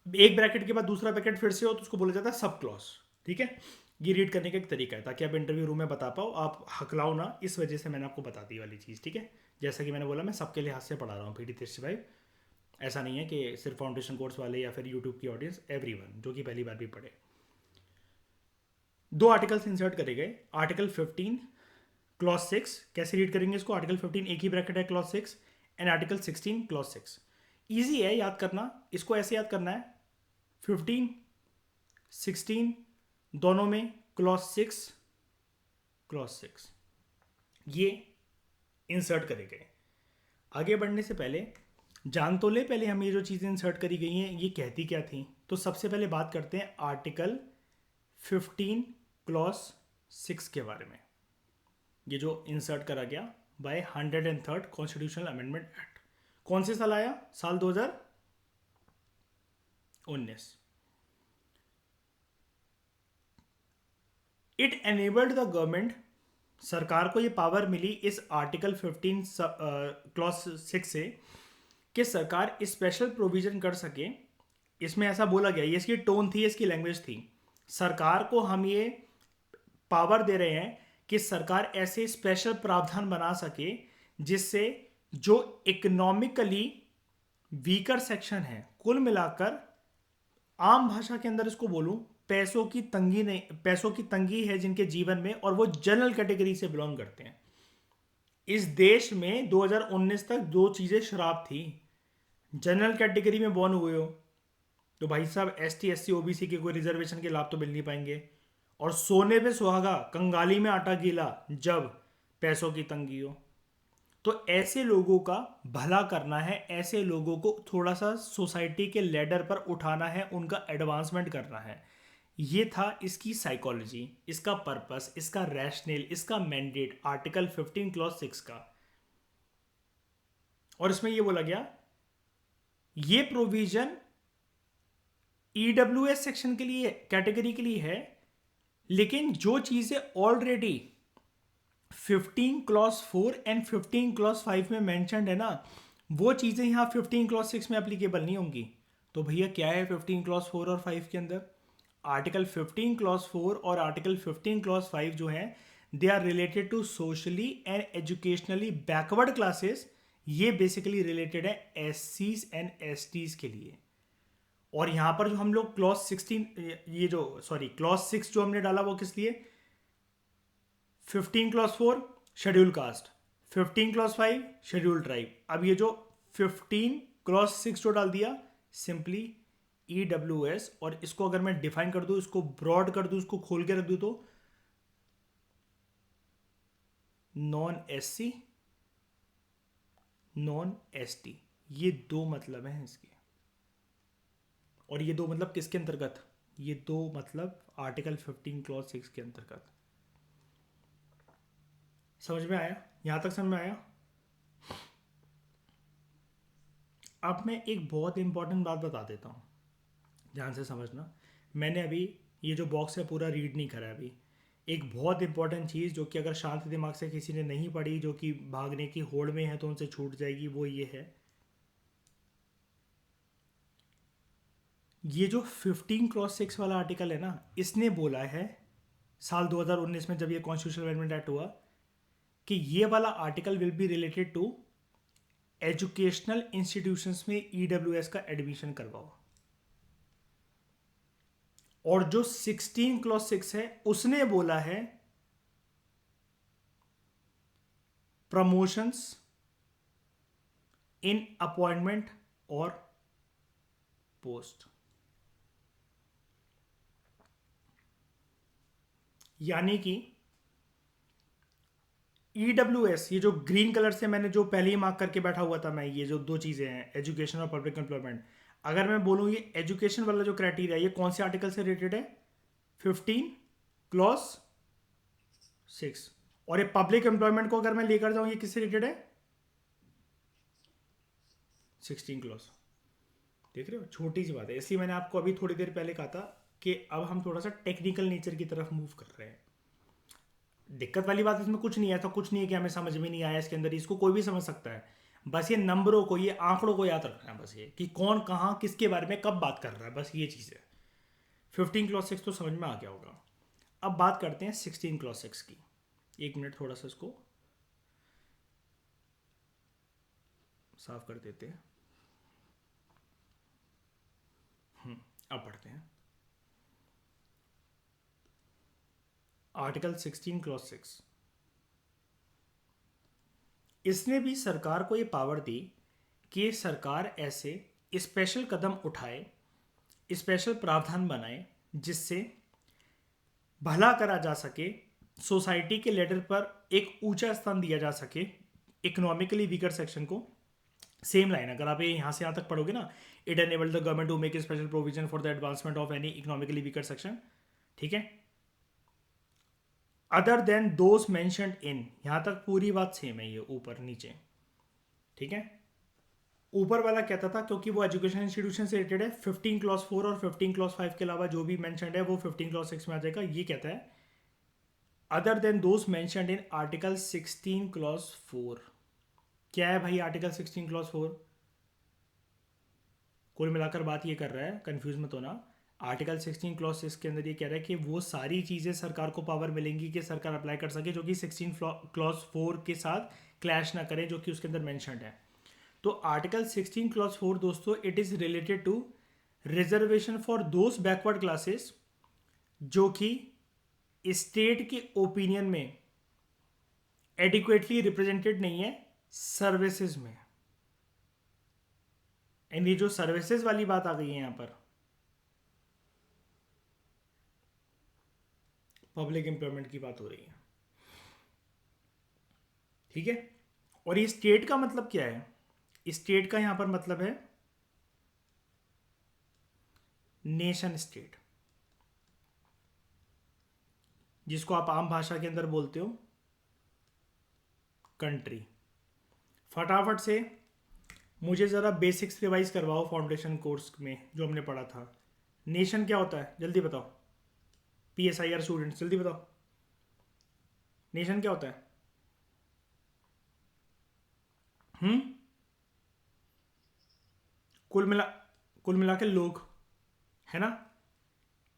एक ब्रैकेट के बाद दूसरा ब्रैकेट फिर से हो तो उसको बोला जाता है सब क्लॉज। ठीक है, ये रीड करने का एक तरीका है ताकि आप इंटरव्यू रूम में बता पाओ, आप हकलाओ ना, इस वजह से मैंने आपको बता दी वाली चीज़। ठीक है, जैसा कि मैंने बोला, मैं सबके लिहाज से पढ़ा रहा हूँ PD 365, ऐसा नहीं है कि सिर्फ फाउंडेशन कोर्स वाले या फिर यूट्यूब की ऑडियंस, एवरीवन जो कि पहली बार भी पढ़े। 2 आर्टिकल्स इंसर्ट करे गए, आर्टिकल 15 क्लॉज 6, कैसे रीड करेंगे इसको, आर्टिकल 15 एक ही ब्रैकेट है clause 6, and article 16 clause 6। Easy है याद करना, इसको ऐसे याद करना है, 15 16 दोनों में क्लॉज 6 क्लॉज 6, ये इंसर्ट करे गए। आगे बढ़ने से पहले जान तो ले पहले हम ये जो चीज़ें इंसर्ट करी गई हैं ये कहती क्या थी। तो सबसे पहले बात करते हैं आर्टिकल 15 क्लॉज 6 के बारे में। ये जो इंसर्ट करा गया bye 103rd constitutional amendment act, कौन से साल आया? साल 2019। इट एनेबल्ड द गवर्नमेंट, सरकार को ये पावर मिली इस आर्टिकल 15 क्लॉज 6 से कि सरकार स्पेशल प्रोविजन कर सके। इसमें ऐसा बोला गया, ये इसकी टोन थी, इसकी लैंग्वेज थी, सरकार को हम ये पावर दे रहे हैं कि सरकार ऐसे स्पेशल प्रावधान बना सके जिससे जो इकोनॉमिकली वीकर सेक्शन है, कुल मिलाकर आम भाषा के अंदर इसको बोलूं, पैसों की तंगी नहीं, पैसों की तंगी है जिनके जीवन में और वो जनरल कैटेगरी से बिलोंग करते हैं। इस देश में 2019 तक 2 चीज़ें शराब थी, जनरल कैटेगरी में बॉर्न हुए हो तो भाई साहब ST SC OBC के कोई रिजर्वेशन के लाभ तो मिल नहीं पाएंगे, और सोने पे सुहागा कंगाली में आटा गीला जब पैसों की तंगी हो। तो ऐसे लोगों का भला करना है, ऐसे लोगों को थोड़ा सा सोसाइटी के लेडर पर उठाना है, उनका एडवांसमेंट करना है। ये था इसकी साइकोलॉजी, इसका पर्पस, इसका रैशनल, इसका मैंडेट आर्टिकल 15 क्लॉज 6 का। और इसमें ये बोला गया, ये प्रोविजन EWS सेक्शन के लिए, कैटेगरी के लिए है, लेकिन जो चीजें ऑलरेडी 15 क्लॉज 4 एंड 15 क्लॉज 5 में मेंशन्ड है ना, वो चीज़ें यहाँ 15 क्लॉज 6 में एप्लीकेबल नहीं होंगी। तो भैया क्या है 15 क्लॉज 4 और 5 के अंदर? आर्टिकल 15 क्लॉज 4 और आर्टिकल 15 क्लॉज 5 जो है, they are related to socially and educationally backward classes. ये बेसिकली रिलेटेड है S Cs and S Ts के लिए। और यहां पर जो हम लोग क्लॉज 16, ये जो सॉरी क्लॉज 6 जो हमने डाला वो किस लिए? 15 clause 4 schedule caste, 15 clause 5 schedule tribe. अब ये जो 15 क्लॉज 6 जो डाल दिया, सिंपली EWS, और इसको अगर मैं डिफाइन कर दूं, इसको ब्रॉड कर दूं, इसको खोल के रख दूं, तो नॉन SC नॉन ST, ये दो मतलब हैं इसके। और ये दो मतलब किसके अंतर्गत? ये दो मतलब आर्टिकल 15 क्लॉज 6 के अंतर्गत। समझ में आया? यहां तक समझ में आया? अब मैं एक बहुत इंपॉर्टेंट बात बता देता हूँ, ध्यान से समझना। मैंने अभी ये जो बॉक्स है पूरा रीड नहीं करा है अभी। एक बहुत इंपॉर्टेंट चीज़ जो कि अगर शांत दिमाग से किसी ने नहीं पढ़ी, जो कि भागने की होड़ में है तो उनसे छूट जाएगी, वो ये है, ये जो 15 क्लॉज 6 वाला आर्टिकल है ना, इसने बोला है साल 2019 में जब ये कॉन्स्टिट्यूशनल अमेंडमेंट एक्ट हुआ, कि ये वाला article will be related to educational institutions में EWS का एडमिशन करवाओ। और जो 16 क्लॉज 6 है उसने बोला है प्रमोशंस इन अपॉइंटमेंट और पोस्ट। यानी कि EWS, ये जो ग्रीन कलर से मैंने जो पहले ही मार्क करके बैठा हुआ था मैं, ये जो दो चीजें हैं एजुकेशन और पब्लिक एम्प्लॉयमेंट, अगर मैं बोलूं ये एजुकेशन वाला जो क्राइटेरिया ये कौन से आर्टिकल से रिलेटेड है? 15 क्लॉज 6। और ये पब्लिक एम्प्लॉयमेंट को अगर मैं लेकर जाऊं, ये किससे रिलेटेड है? 16 क्लॉज। देख रहे हो, छोटी सी बात है। इसलिए मैंने आपको अभी थोड़ी देर पहले कहा था कि अब हम थोड़ा सा टेक्निकल नेचर की तरफ मूव कर रहे हैं। दिक्कत वाली बात इसमें कुछ नहीं है, तो कुछ नहीं है कि हमें समझ में नहीं आया इसके अंदर, इसको कोई भी समझ सकता है। बस ये नंबरों को, ये आंकड़ों को याद रखना है, बस ये कि कौन कहाँ किसके बारे में कब बात कर रहा है, बस ये चीज़ है। 15 क्लॉज 6 तो समझ में आ गया होगा। अब बात करते हैं 16 क्लॉज 6 की। एक मिनट, थोड़ा सा इसको साफ कर देते हैं। अब पढ़ते हैं आर्टिकल 16 क्लॉज 6। इसने भी सरकार को ये पावर दी कि सरकार ऐसे स्पेशल कदम उठाए, स्पेशल प्रावधान बनाए, जिससे भला करा जा सके, सोसाइटी के लेडर पर एक ऊंचा स्थान दिया जा सके इकोनॉमिकली वीकर सेक्शन को। सेम लाइन अगर आप ये यहाँ से यहाँ तक पढ़ोगे ना, it enabled the government to make special provision for the advancement of any economically weaker section, ठीक है, other than those mentioned in. यहां तक पूरी बात सेम है, ये ऊपर नीचे, ठीक है। ऊपर वाला कहता था क्योंकि वो एजुकेशन इंस्टीट्यूशन से रिलेटेड है, 15 क्लॉज 4 और 15 क्लॉज 5 के अलावा जो भी मेंशन्ड है वो 15 क्लॉज 6 में आ जाएगा। ये कहता है other than those mentioned in article 16 clause 4। क्या है भाई आर्टिकल 16 क्लॉज 4? कुल मिलाकर बात ये कर रहा है, कंफ्यूज मत होना, आर्टिकल 16 क्लॉज 6 के अंदर ये कह रहा है कि वो सारी चीज़ें सरकार को पावर मिलेंगी कि सरकार अप्लाई कर सके जो कि 16 क्लॉज 4 के साथ क्लैश ना करें, जो कि उसके अंदर मैंशनड है। तो आर्टिकल 16 क्लॉज 4 दोस्तों, it is related to reservation for those backward classes जो कि स्टेट के ओपिनियन में एडिक्वेटली रिप्रेजेंटेड नहीं है सर्विसेज में। एंड ये जो सर्विसेज वाली बात आ गई है यहां पर, पब्लिक एम्प्लॉयमेंट की बात हो रही है, ठीक है। और ये स्टेट का मतलब क्या है? स्टेट का यहां पर मतलब है नेशन स्टेट, जिसको आप आम भाषा के अंदर बोलते हो कंट्री। फटाफट से मुझे ज़रा बेसिक्स रिवाइज करवाओ फाउंडेशन कोर्स में जो हमने पढ़ा था। नेशन क्या होता है जल्दी बताओ, PSIR स्टूडेंट्स जल्दी बताओ, नेशन क्या होता है? कुल मिला कुल मिला के लोग, है ना।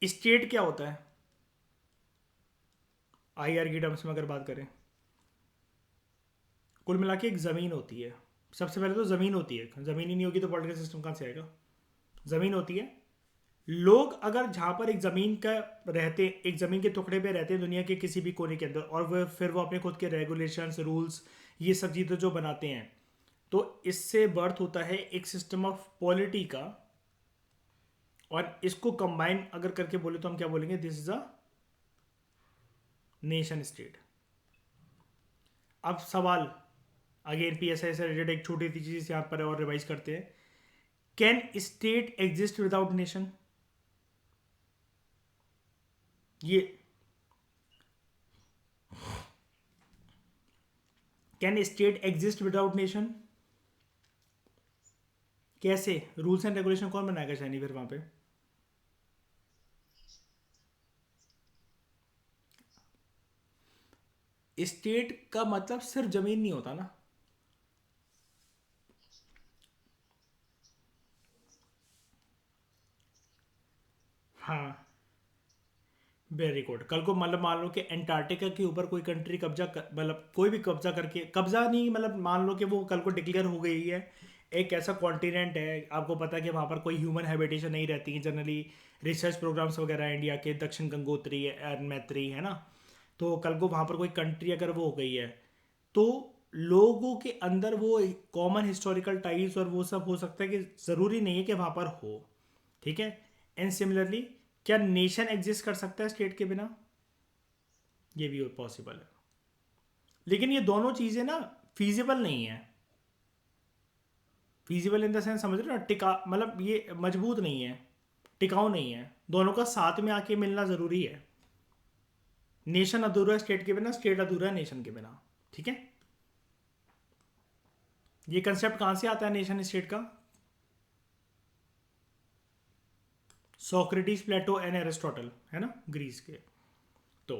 स्टेट क्या होता है आईआर की टर्म्स में अगर बात करें? कुल मिला के एक ज़मीन होती है। सबसे पहले तो ज़मीन होती है, ज़मीन ही नहीं होगी तो पॉलिटिकल सिस्टम कहाँ से आएगा? ज़मीन होती है। लोग अगर जहाँ पर एक ज़मीन का रहते, एक ज़मीन के टुकड़े पे रहते हैं दुनिया के किसी भी कोने के अंदर, और वह फिर वो अपने खुद के रेगुलेशंस, रूल्स, ये सब चीज़ें जो बनाते हैं, तो इससे बर्थ होता है एक सिस्टम ऑफ पॉलिटी का। और इसको कंबाइन अगर करके बोले तो हम क्या बोलेंगे? This is a nation state. अब सवाल अगेन पीएसआई से रिलेटेड एक छोटी सी चीज यहां पर और रिवाइज करते हैं। Can state exist without nation? ये can state exist without nation? कैसे? रूल्स एंड रेगुलेशन कौन बनाएगा शाइनी फिर वहां पे? स्टेट का मतलब सिर्फ जमीन नहीं होता ना। हाँ, वेरी गुड। कल को मतलब मान लो कि एंटार्क्टिका के ऊपर कोई कंट्री मतलब कोई भी कब्जा करके, कब्जा नहीं मतलब मान लो कि वो कल को डिक्लेयर हो गई है, एक ऐसा कॉन्टिनेंट है, आपको पता है कि वहाँ पर कोई ह्यूमन हैबिटेशन नहीं रहती है जनरली। रिसर्च प्रोग्राम्स वगैरह इंडिया के दक्षिण गंगोत्री और मैत्री, है ना। तो कल को वहाँ पर कोई कंट्री अगर वो हो गई है, तो लोगों के अंदर वो कॉमन हिस्टोरिकल टाइज और वो सब हो सकता है कि ज़रूरी नहीं है कि वहाँ पर हो। ठीक है। एंड सिमिलरली, क्या नेशन एग्जिस्ट कर सकता है स्टेट के बिना? ये भी पॉसिबल है। लेकिन ये दोनों चीज़ें ना फीजिबल नहीं है। फीजिबल इन द सेंस, समझ रहे हो ना, टिका मतलब ये मजबूत नहीं है, टिकाऊ नहीं है। दोनों का साथ में आके मिलना ज़रूरी है। नेशन अधूरा है स्टेट के बिना, स्टेट अधूरा है नेशन के बिना। ठीक है। ये कंसेप्ट कहाँ से आता है नेशन स्टेट का? सोक्रेटिस, प्लेटो एंड एरिस्टोटल, है ना, ग्रीस के। तो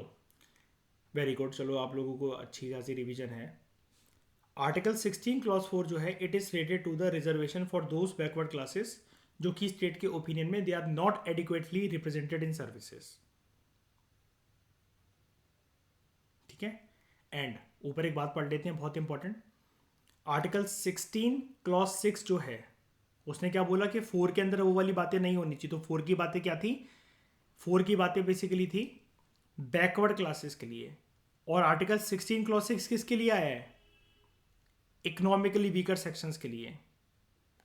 वेरी गुड, चलो आप लोगों को अच्छी खासी रिवीजन है। आर्टिकल 16 क्लॉज 4 जो है, it is related to the reservation for those backward classes जो कि स्टेट के ओपिनियन में they are not adequately represented in services. ठीक है। एंड ऊपर एक बात पढ़ लेते हैं बहुत इंपॉर्टेंट। आर्टिकल 16 क्लॉज 6 जो है, उसने क्या बोला कि 4 के अंदर वो वाली बातें नहीं होनी चाहिए। तो 4 की बातें क्या थी? 4 की बातें बेसिकली थी बैकवर्ड क्लासेस के लिए। और आर्टिकल 16 क्लॉज 6 किसके लिए आया है? इकोनॉमिकली वीकर सेक्शंस के लिए,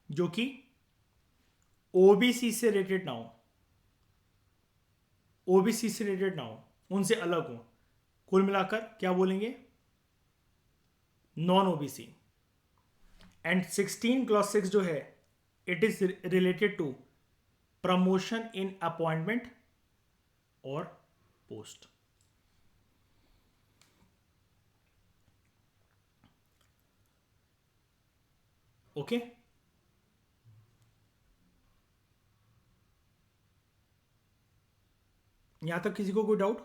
जो कि ओबीसी से रिलेटेड ना हो, ओबीसी से रिलेटेड ना हो, उनसे अलग हो। कुल मिलाकर क्या बोलेंगे? Non OBC. एंड 16 क्लॉज 6 जो है, it is related to promotion in appointment और पोस्ट। ओके। यहां तक किसी को कोई डाउट?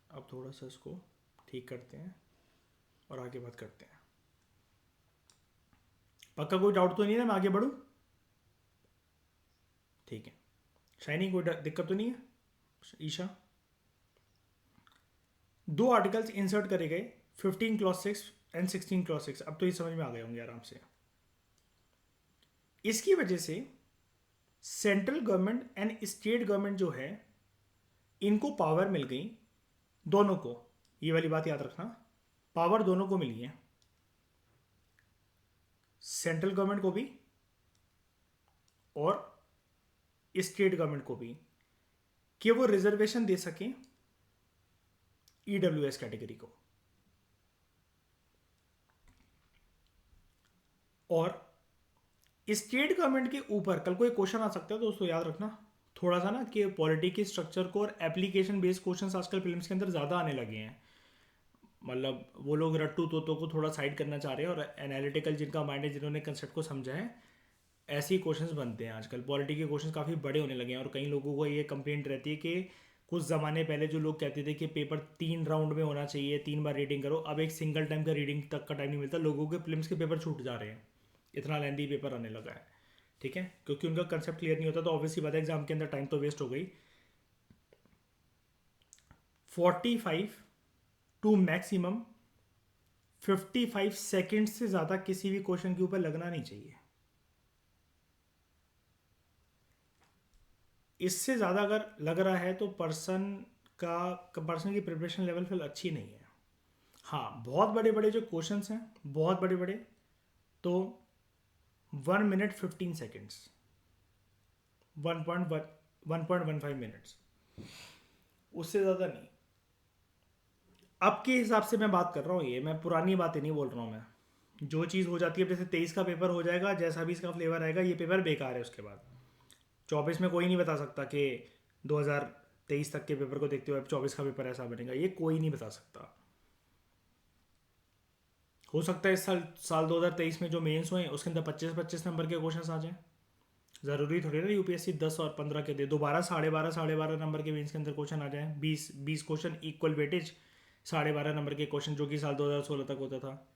अब थोड़ा सा इसको ठीक करते हैं और आगे बात करते हैं। पक्का कोई डाउट तो नहीं है ना, मैं आगे बढ़ूं? ठीक है। शाइनी कोई दिक्कत तो नहीं है? ईशा, दो आर्टिकल्स इंसर्ट करे गए, 15 क्लॉज 6 एंड 16 क्लॉज 6। अब तो ये समझ में आ गए होंगे आराम से। इसकी वजह से central government and state government जो है, इनको पावर मिल गई, दोनों को। ये वाली बात याद रखना, पावर दोनों को मिली है, सेंट्रल गवर्नमेंट को भी और स्टेट गवर्नमेंट को भी, कि वो रिजर्वेशन दे सकें ईडब्ल्यूएस कैटेगरी को। और स्टेट गवर्नमेंट के ऊपर कल को एक क्वेश्चन आ सकता है, दोस्तों याद रखना थोड़ा सा ना, कि पॉलिटी के स्ट्रक्चर को और एप्लीकेशन बेस्ड क्वेश्चंस आजकल फिल्म्स के अंदर ज़्यादा आने लगे हैं। मतलब वो लोग रट्टू तोतों को थोड़ा साइड करना चाह रहे हैं, और एनालिटिकल जिनका माइंड है, जिन्होंने कंसेप्ट को समझा है, ऐसे ही क्वेश्चंस बनते हैं आजकल। पॉलिटी के क्वेश्चंस काफ़ी बड़े होने लगे हैं, और कई लोगों को ये कंप्लेंट रहती है कि कुछ ज़माने पहले जो लोग कहते थे कि पेपर 3 राउंड में होना चाहिए, 3 बार रीडिंग करो, अब एक सिंगल टाइम का रीडिंग तक का टाइम नहीं मिलता, लोगों के प्रीलिम्स के पेपर छूट जा रहे हैं, इतना लेंदी पेपर आने लगा है। ठीक है, क्योंकि उनका कंसेप्ट क्लियर नहीं होता, तो ऑब्वियसली बात है एग्जाम के अंदर टाइम तो वेस्ट हो गई। 45 टू मैक्सिमम 55 सेकेंड से ज़्यादा किसी भी क्वेश्चन के ऊपर लगना नहीं चाहिए। इससे ज़्यादा अगर लग रहा है तो पर्सन की प्रिपरेशन लेवल फिर अच्छी नहीं है। हाँ, बहुत बड़े बड़े जो क्वेश्चंस हैं, बहुत बड़े बड़े, तो 1 मिनट 15 सेकेंड्स, 1.15 मिनट्स, उससे ज़्यादा नहीं। अब के हिसाब से मैं बात कर रहा हूँ, ये मैं पुरानी बातें नहीं बोल रहा हूँ। मैं जो चीज़ हो जाती है, जैसे 23 का पेपर हो जाएगा, जैसा भी इसका फ्लेवर आएगा, ये पेपर बेकार है। उसके बाद 24 में कोई नहीं बता सकता कि 2023 तक के पेपर को देखते हुए 24 का पेपर ऐसा बनेगा, ये कोई नहीं बता सकता। हो सकता है इस साल 2023 में जो मेंस हुए उसके अंदर 25-25 नंबर के क्वेश्चन आ जाएं। ज़रूरी थोड़ी ना यूपीएससी 10 और 15 के दे, दोबारा 12.5 नंबर के मेंस के अंदर क्वेश्चन आ जाएं, 20 क्वेश्चन इक्वल वेटेज, 12.5 नंबर के क्वेश्चन, जो कि साल 2016 तक होता था,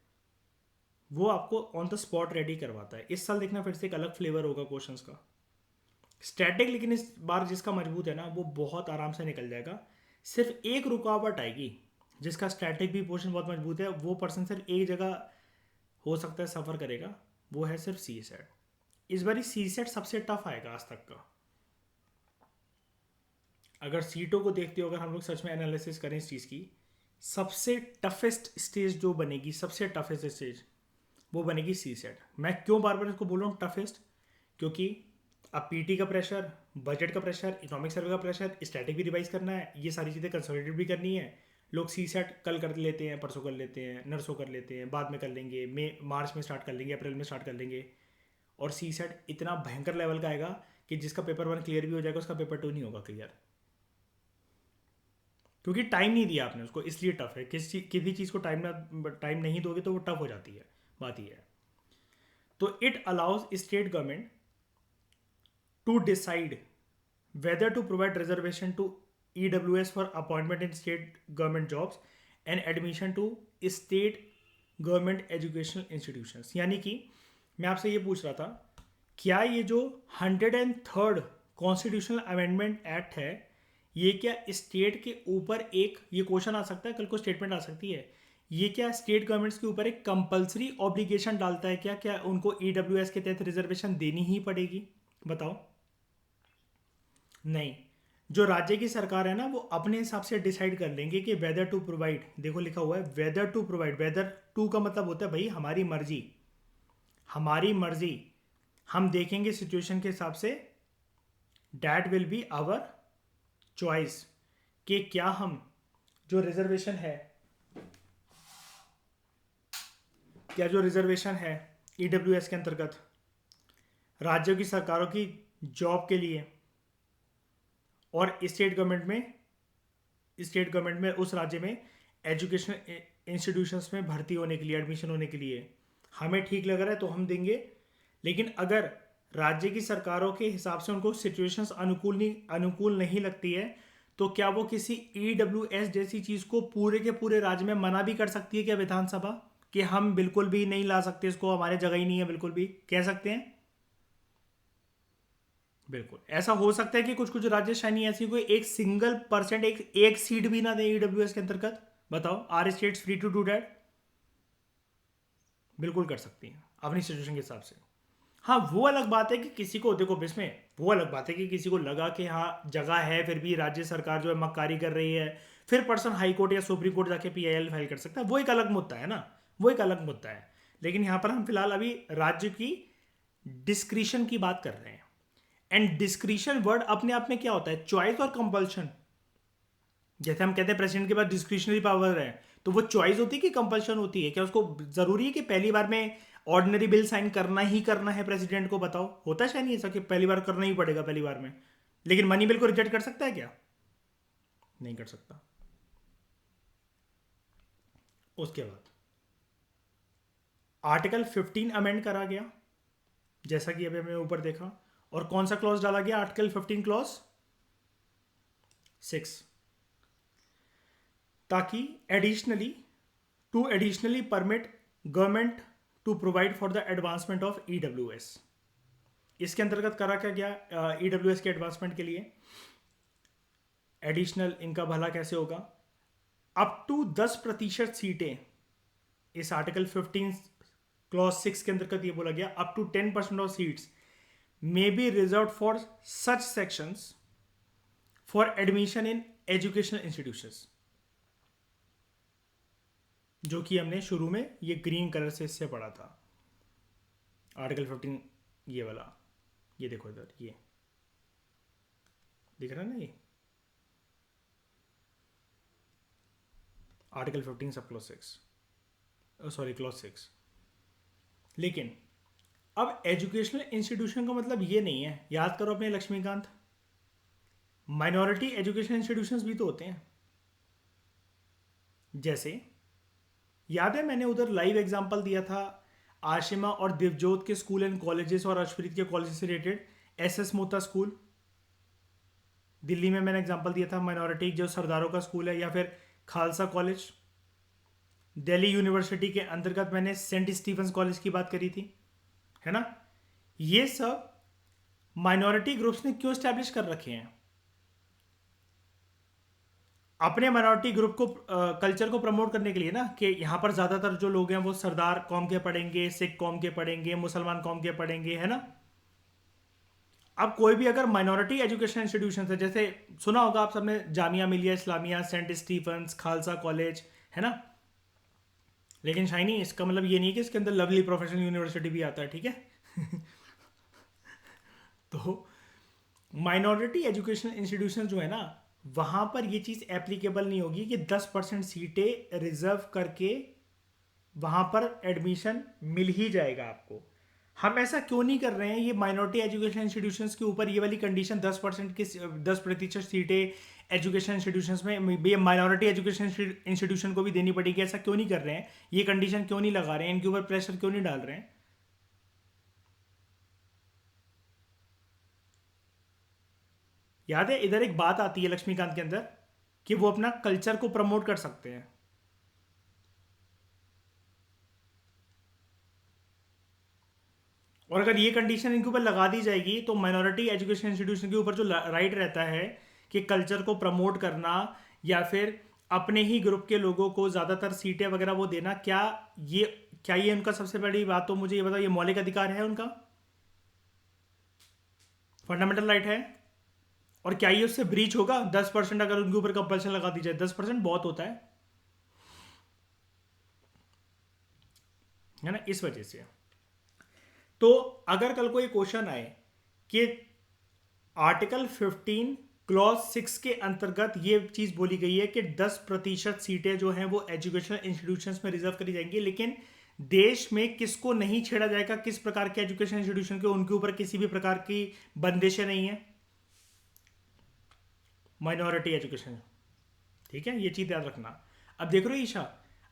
वो आपको ऑन द स्पॉट रेडी करवाता है। इस साल देखना फिर से एक अलग फ्लेवर होगा क्वेश्चंस का, स्टैटिक, लेकिन इस बार जिसका मजबूत है ना वो बहुत आराम से निकल जाएगा। सिर्फ एक रुकावट आएगी, जिसका स्टैटिक भी पोर्शन बहुत मजबूत है, वो पर्सन सिर्फ एक जगह हो सकता है सफ़र करेगा, वो है सिर्फ सी सेट। इस बार सी सेट सबसे टफ आएगा आज तक का। अगर सीटों को देखते हो, अगर हम लोग सच में एनालिसिस करें इस चीज़ की, सबसे टफेस्ट स्टेज जो बनेगी, सबसे टफेस्ट स्टेज वो बनेगी सी सेट। मैं क्यों बार बार इसको बोल रहा हूँ टफेस्ट, क्योंकि अब पीटी का प्रेशर, बजट का प्रेशर, इकोनॉमिक सर्वे का प्रेशर, स्टैटिक भी रिवाइज करना है, ये सारी चीज़ें कंसोलिडेट भी करनी है। लोग सी सेट कल कर लेते हैं, परसों कर लेते हैं, नरसों कर लेते हैं, बाद में कर लेंगे, मार्च में स्टार्ट कर लेंगे, अप्रैल में स्टार्ट कर लेंगे। और सी सेट इतना भयंकर लेवल का आएगा कि जिसका पेपर 1 क्लियर भी हो जाएगा, उसका पेपर 2 नहीं होगा क्लियर, क्योंकि टाइम नहीं दिया आपने उसको, इसलिए टफ है। किसी चीज़ को टाइम नहीं दोगे तो वो टफ हो जाती है, बात ही है। तो it allows state government to decide whether to provide reservation to EWS for appointment in state government jobs and admission to state government educational institutions। यानी कि मैं आपसे ये पूछ रहा था, क्या ये जो 103rd कॉन्स्टिट्यूशनल अमेंडमेंट एक्ट है, ये क्या स्टेट के ऊपर एक, ये क्वेश्चन आ सकता है, कल को स्टेटमेंट आ सकती है, ये क्या स्टेट गवर्नमेंट्स के ऊपर एक कंपलसरी ऑब्लिगेशन डालता है क्या, क्या उनको ईडब्ल्यूएस के तहत रिजर्वेशन देनी ही पड़ेगी? बताओ। नहीं, जो राज्य की सरकार है ना, वो अपने हिसाब से डिसाइड कर लेंगे कि वेदर टू प्रोवाइड, देखो लिखा हुआ है whether to provide, whether to का मतलब होता है भाई हमारी मर्जी, हमारी मर्जी, हम देखेंगे सिचुएशन के हिसाब से, that will be our choice, कि क्या हम जो रिजर्वेशन है, क्या जो रिजर्वेशन है ईडब्ल्यूएस के अंतर्गत राज्यों की सरकारों की जॉब के लिए और स्टेट गवर्नमेंट में उस राज्य में एजुकेशन इंस्टीट्यूशंस में भर्ती होने के लिए, एडमिशन होने के लिए हमें ठीक लग रहा है तो हम देंगे। लेकिन अगर राज्य की सरकारों के हिसाब से उनको सिचुएशंस अनुकूल नहीं लगती है, तो क्या वो किसी ईडब्ल्यूएस जैसी चीज़ को पूरे के पूरे राज्य में मना भी कर सकती है क्या विधानसभा, कि हम बिल्कुल भी नहीं ला सकते इसको, हमारे जगह ही नहीं है, बिल्कुल भी कह सकते हैं? बिल्कुल ऐसा हो सकता है कि कुछ कुछ राज्य शायद नहीं, ऐसी कोई एक सिंगल परसेंट, एक सीट भी ना दे ईडब्ल्यूएस के अंतर्गत। बताओ, are states free to do that? बिल्कुल कर सकती हैं अपनी सिचुएशन के हिसाब से। हाँ, वो अलग बात है कि किसी को, देखो इसमें वो अलग बात है कि किसी को लगा कि हाँ जगह है, फिर भी राज्य सरकार जो है मक्कारी कर रही है, फिर पर्सन हाई कोर्ट या सुप्रीम कोर्ट जाके पीआईएल फाइल कर सकता है, वो एक अलग मुद्दा है ना, वो एक अलग मुद्दा है। लेकिन यहाँ पर हम फिलहाल अभी राज्य की डिस्क्रिशन की बात कर रहे हैं। एंड डिस्क्रिशन वर्ड अपने आप में क्या होता है, चॉइस और कंपल्शन। जैसे हम कहते हैं प्रेसिडेंट के पास डिस्क्रिशनरी पावर है, तो वो चॉइस होती है कि कंपल्शन होती है? क्या उसको जरूरी है कि पहली बार में ऑर्डिनरी बिल साइन करना ही करना है प्रेसिडेंट को? बताओ, होता शायद नहीं ऐसा कि पहली बार करना ही पड़ेगा पहली बार में, लेकिन मनी बिल को रिजेक्ट कर सकता है क्या? नहीं कर सकता। उसके बाद आर्टिकल 15 अमेंड करा गया, जैसा कि अभी हमने ऊपर देखा। और कौन सा क्लॉज डाला गया आर्टिकल 15 क्लॉज? 6, ताकि additionally permit government to provide for the advancement of EWS। इसके अंतर्गत करा क्या गया EWS के एडवांसमेंट के लिए? एडिशनल इनका भला कैसे होगा? अप टू 10% सीटें, इस आर्टिकल 15 क्लॉज 6 के अंतर्गत ये बोला गया, up to 10% of seats may be reserve for such sections for admission in educational institutions, जो कि हमने शुरू में ये ग्रीन कलर से इससे पढ़ा था। आर्टिकल 15 ये वाला, ये देखो इधर, ये दिख रहा है ना, ये article 15 sub clause 6, sorry clause 6। लेकिन अब एजुकेशनल इंस्टीट्यूशन का मतलब ये नहीं है, याद करो अपने लक्ष्मीकांत, माइनॉरिटी एजुकेशन इंस्टीट्यूशंस भी तो होते हैं। जैसे याद है मैंने उधर लाइव एग्जांपल दिया था आशिमा और दिवजोत के स्कूल एंड कॉलेजेस और अर्शप्रीत के कॉलेज से related, SS Mota school Delhi में मैंने एग्जांपल दिया था, माइनॉरिटी जो सरदारों का स्कूल है, या फिर खालसा कॉलेज दिल्ली यूनिवर्सिटी के अंतर्गत मैंने सेंट स्टीफेंस कॉलेज की बात करी थी, है ना। ये सब माइनॉरिटी ग्रुप्स ने क्यों स्टैब्लिश कर रखे हैं? अपने माइनॉरिटी ग्रुप को कल्चर को प्रमोट करने के लिए ना, कि यहाँ पर ज़्यादातर जो लोग हैं वो सरदार कौम के पढ़ेंगे, सिख कौम के पढ़ेंगे, मुसलमान कौम के पढ़ेंगे, है ना। अब कोई भी अगर माइनॉरिटी एजुकेशन इंस्टीट्यूशन है, जैसे सुना होगा आप सबने Jamia Millia Islamia, Saint Stephen's, Khalsa college, है ना। लेकिन शाइनी इसका मतलब ये नहीं है कि इसके अंदर लवली प्रोफेशनल यूनिवर्सिटी भी आता है, ठीक है। तो माइनॉरिटी एजुकेशन इंस्टीट्यूशन जो है ना, वहां पर ये चीज एप्लीकेबल नहीं होगी कि 10% सीटें रिजर्व करके वहां पर एडमिशन मिल ही जाएगा आपको। हम ऐसा क्यों नहीं कर रहे हैं? ये माइनॉरिटी एजुकेशन इंस्टीट्यूशंस के ऊपर ये वाली कंडीशन 10% की 10% सीटें एजुकेशन इंस्टीट्यूशंस में ये माइनॉरिटी एजुकेशन इंस्टीट्यूशन को भी देनी पड़ेगी, ऐसा क्यों नहीं कर रहे हैं? ये कंडीशन क्यों नहीं लगा रहे हैं? इनके ऊपर प्रेशर क्यों नहीं डाल रहे हैं? याद है इधर एक बात आती है लक्ष्मीकांत के अंदर कि वो अपना कल्चर को प्रमोट कर सकते हैं। और अगर ये कंडीशन इनके ऊपर लगा दी जाएगी तो माइनॉरिटी एजुकेशन इंस्टीट्यूशन के ऊपर जो राइट रहता है कि कल्चर को प्रमोट करना या फिर अपने ही ग्रुप के लोगों को ज़्यादातर सीटें वगैरह वो देना, क्या ये उनका सबसे बड़ी बात, तो मुझे ये बताओ, ये मौलिक अधिकार है उनका, फंडामेंटल राइट है? और क्या ये उससे ब्रीच होगा? 10% अगर उनके ऊपर कंपल्शन लगा दी जाए, 10% बहुत होता है ना, इस वजह से। तो अगर कल को ये क्वेश्चन आए कि आर्टिकल 15 क्लॉज 6 के अंतर्गत ये चीज बोली गई है कि 10% सीटें जो हैं वो एजुकेशनल इंस्टीट्यूशंस में रिजर्व करी जाएंगी, लेकिन देश में किसको नहीं छेड़ा जाएगा, किस प्रकार के एजुकेशन इंस्टीट्यूशन के, उनके ऊपर किसी भी प्रकार की बंदिशें नहीं है, माइनॉरिटी एजुकेशन, ठीक है, ये चीज याद रखना। अब देख रहे हो ईशा,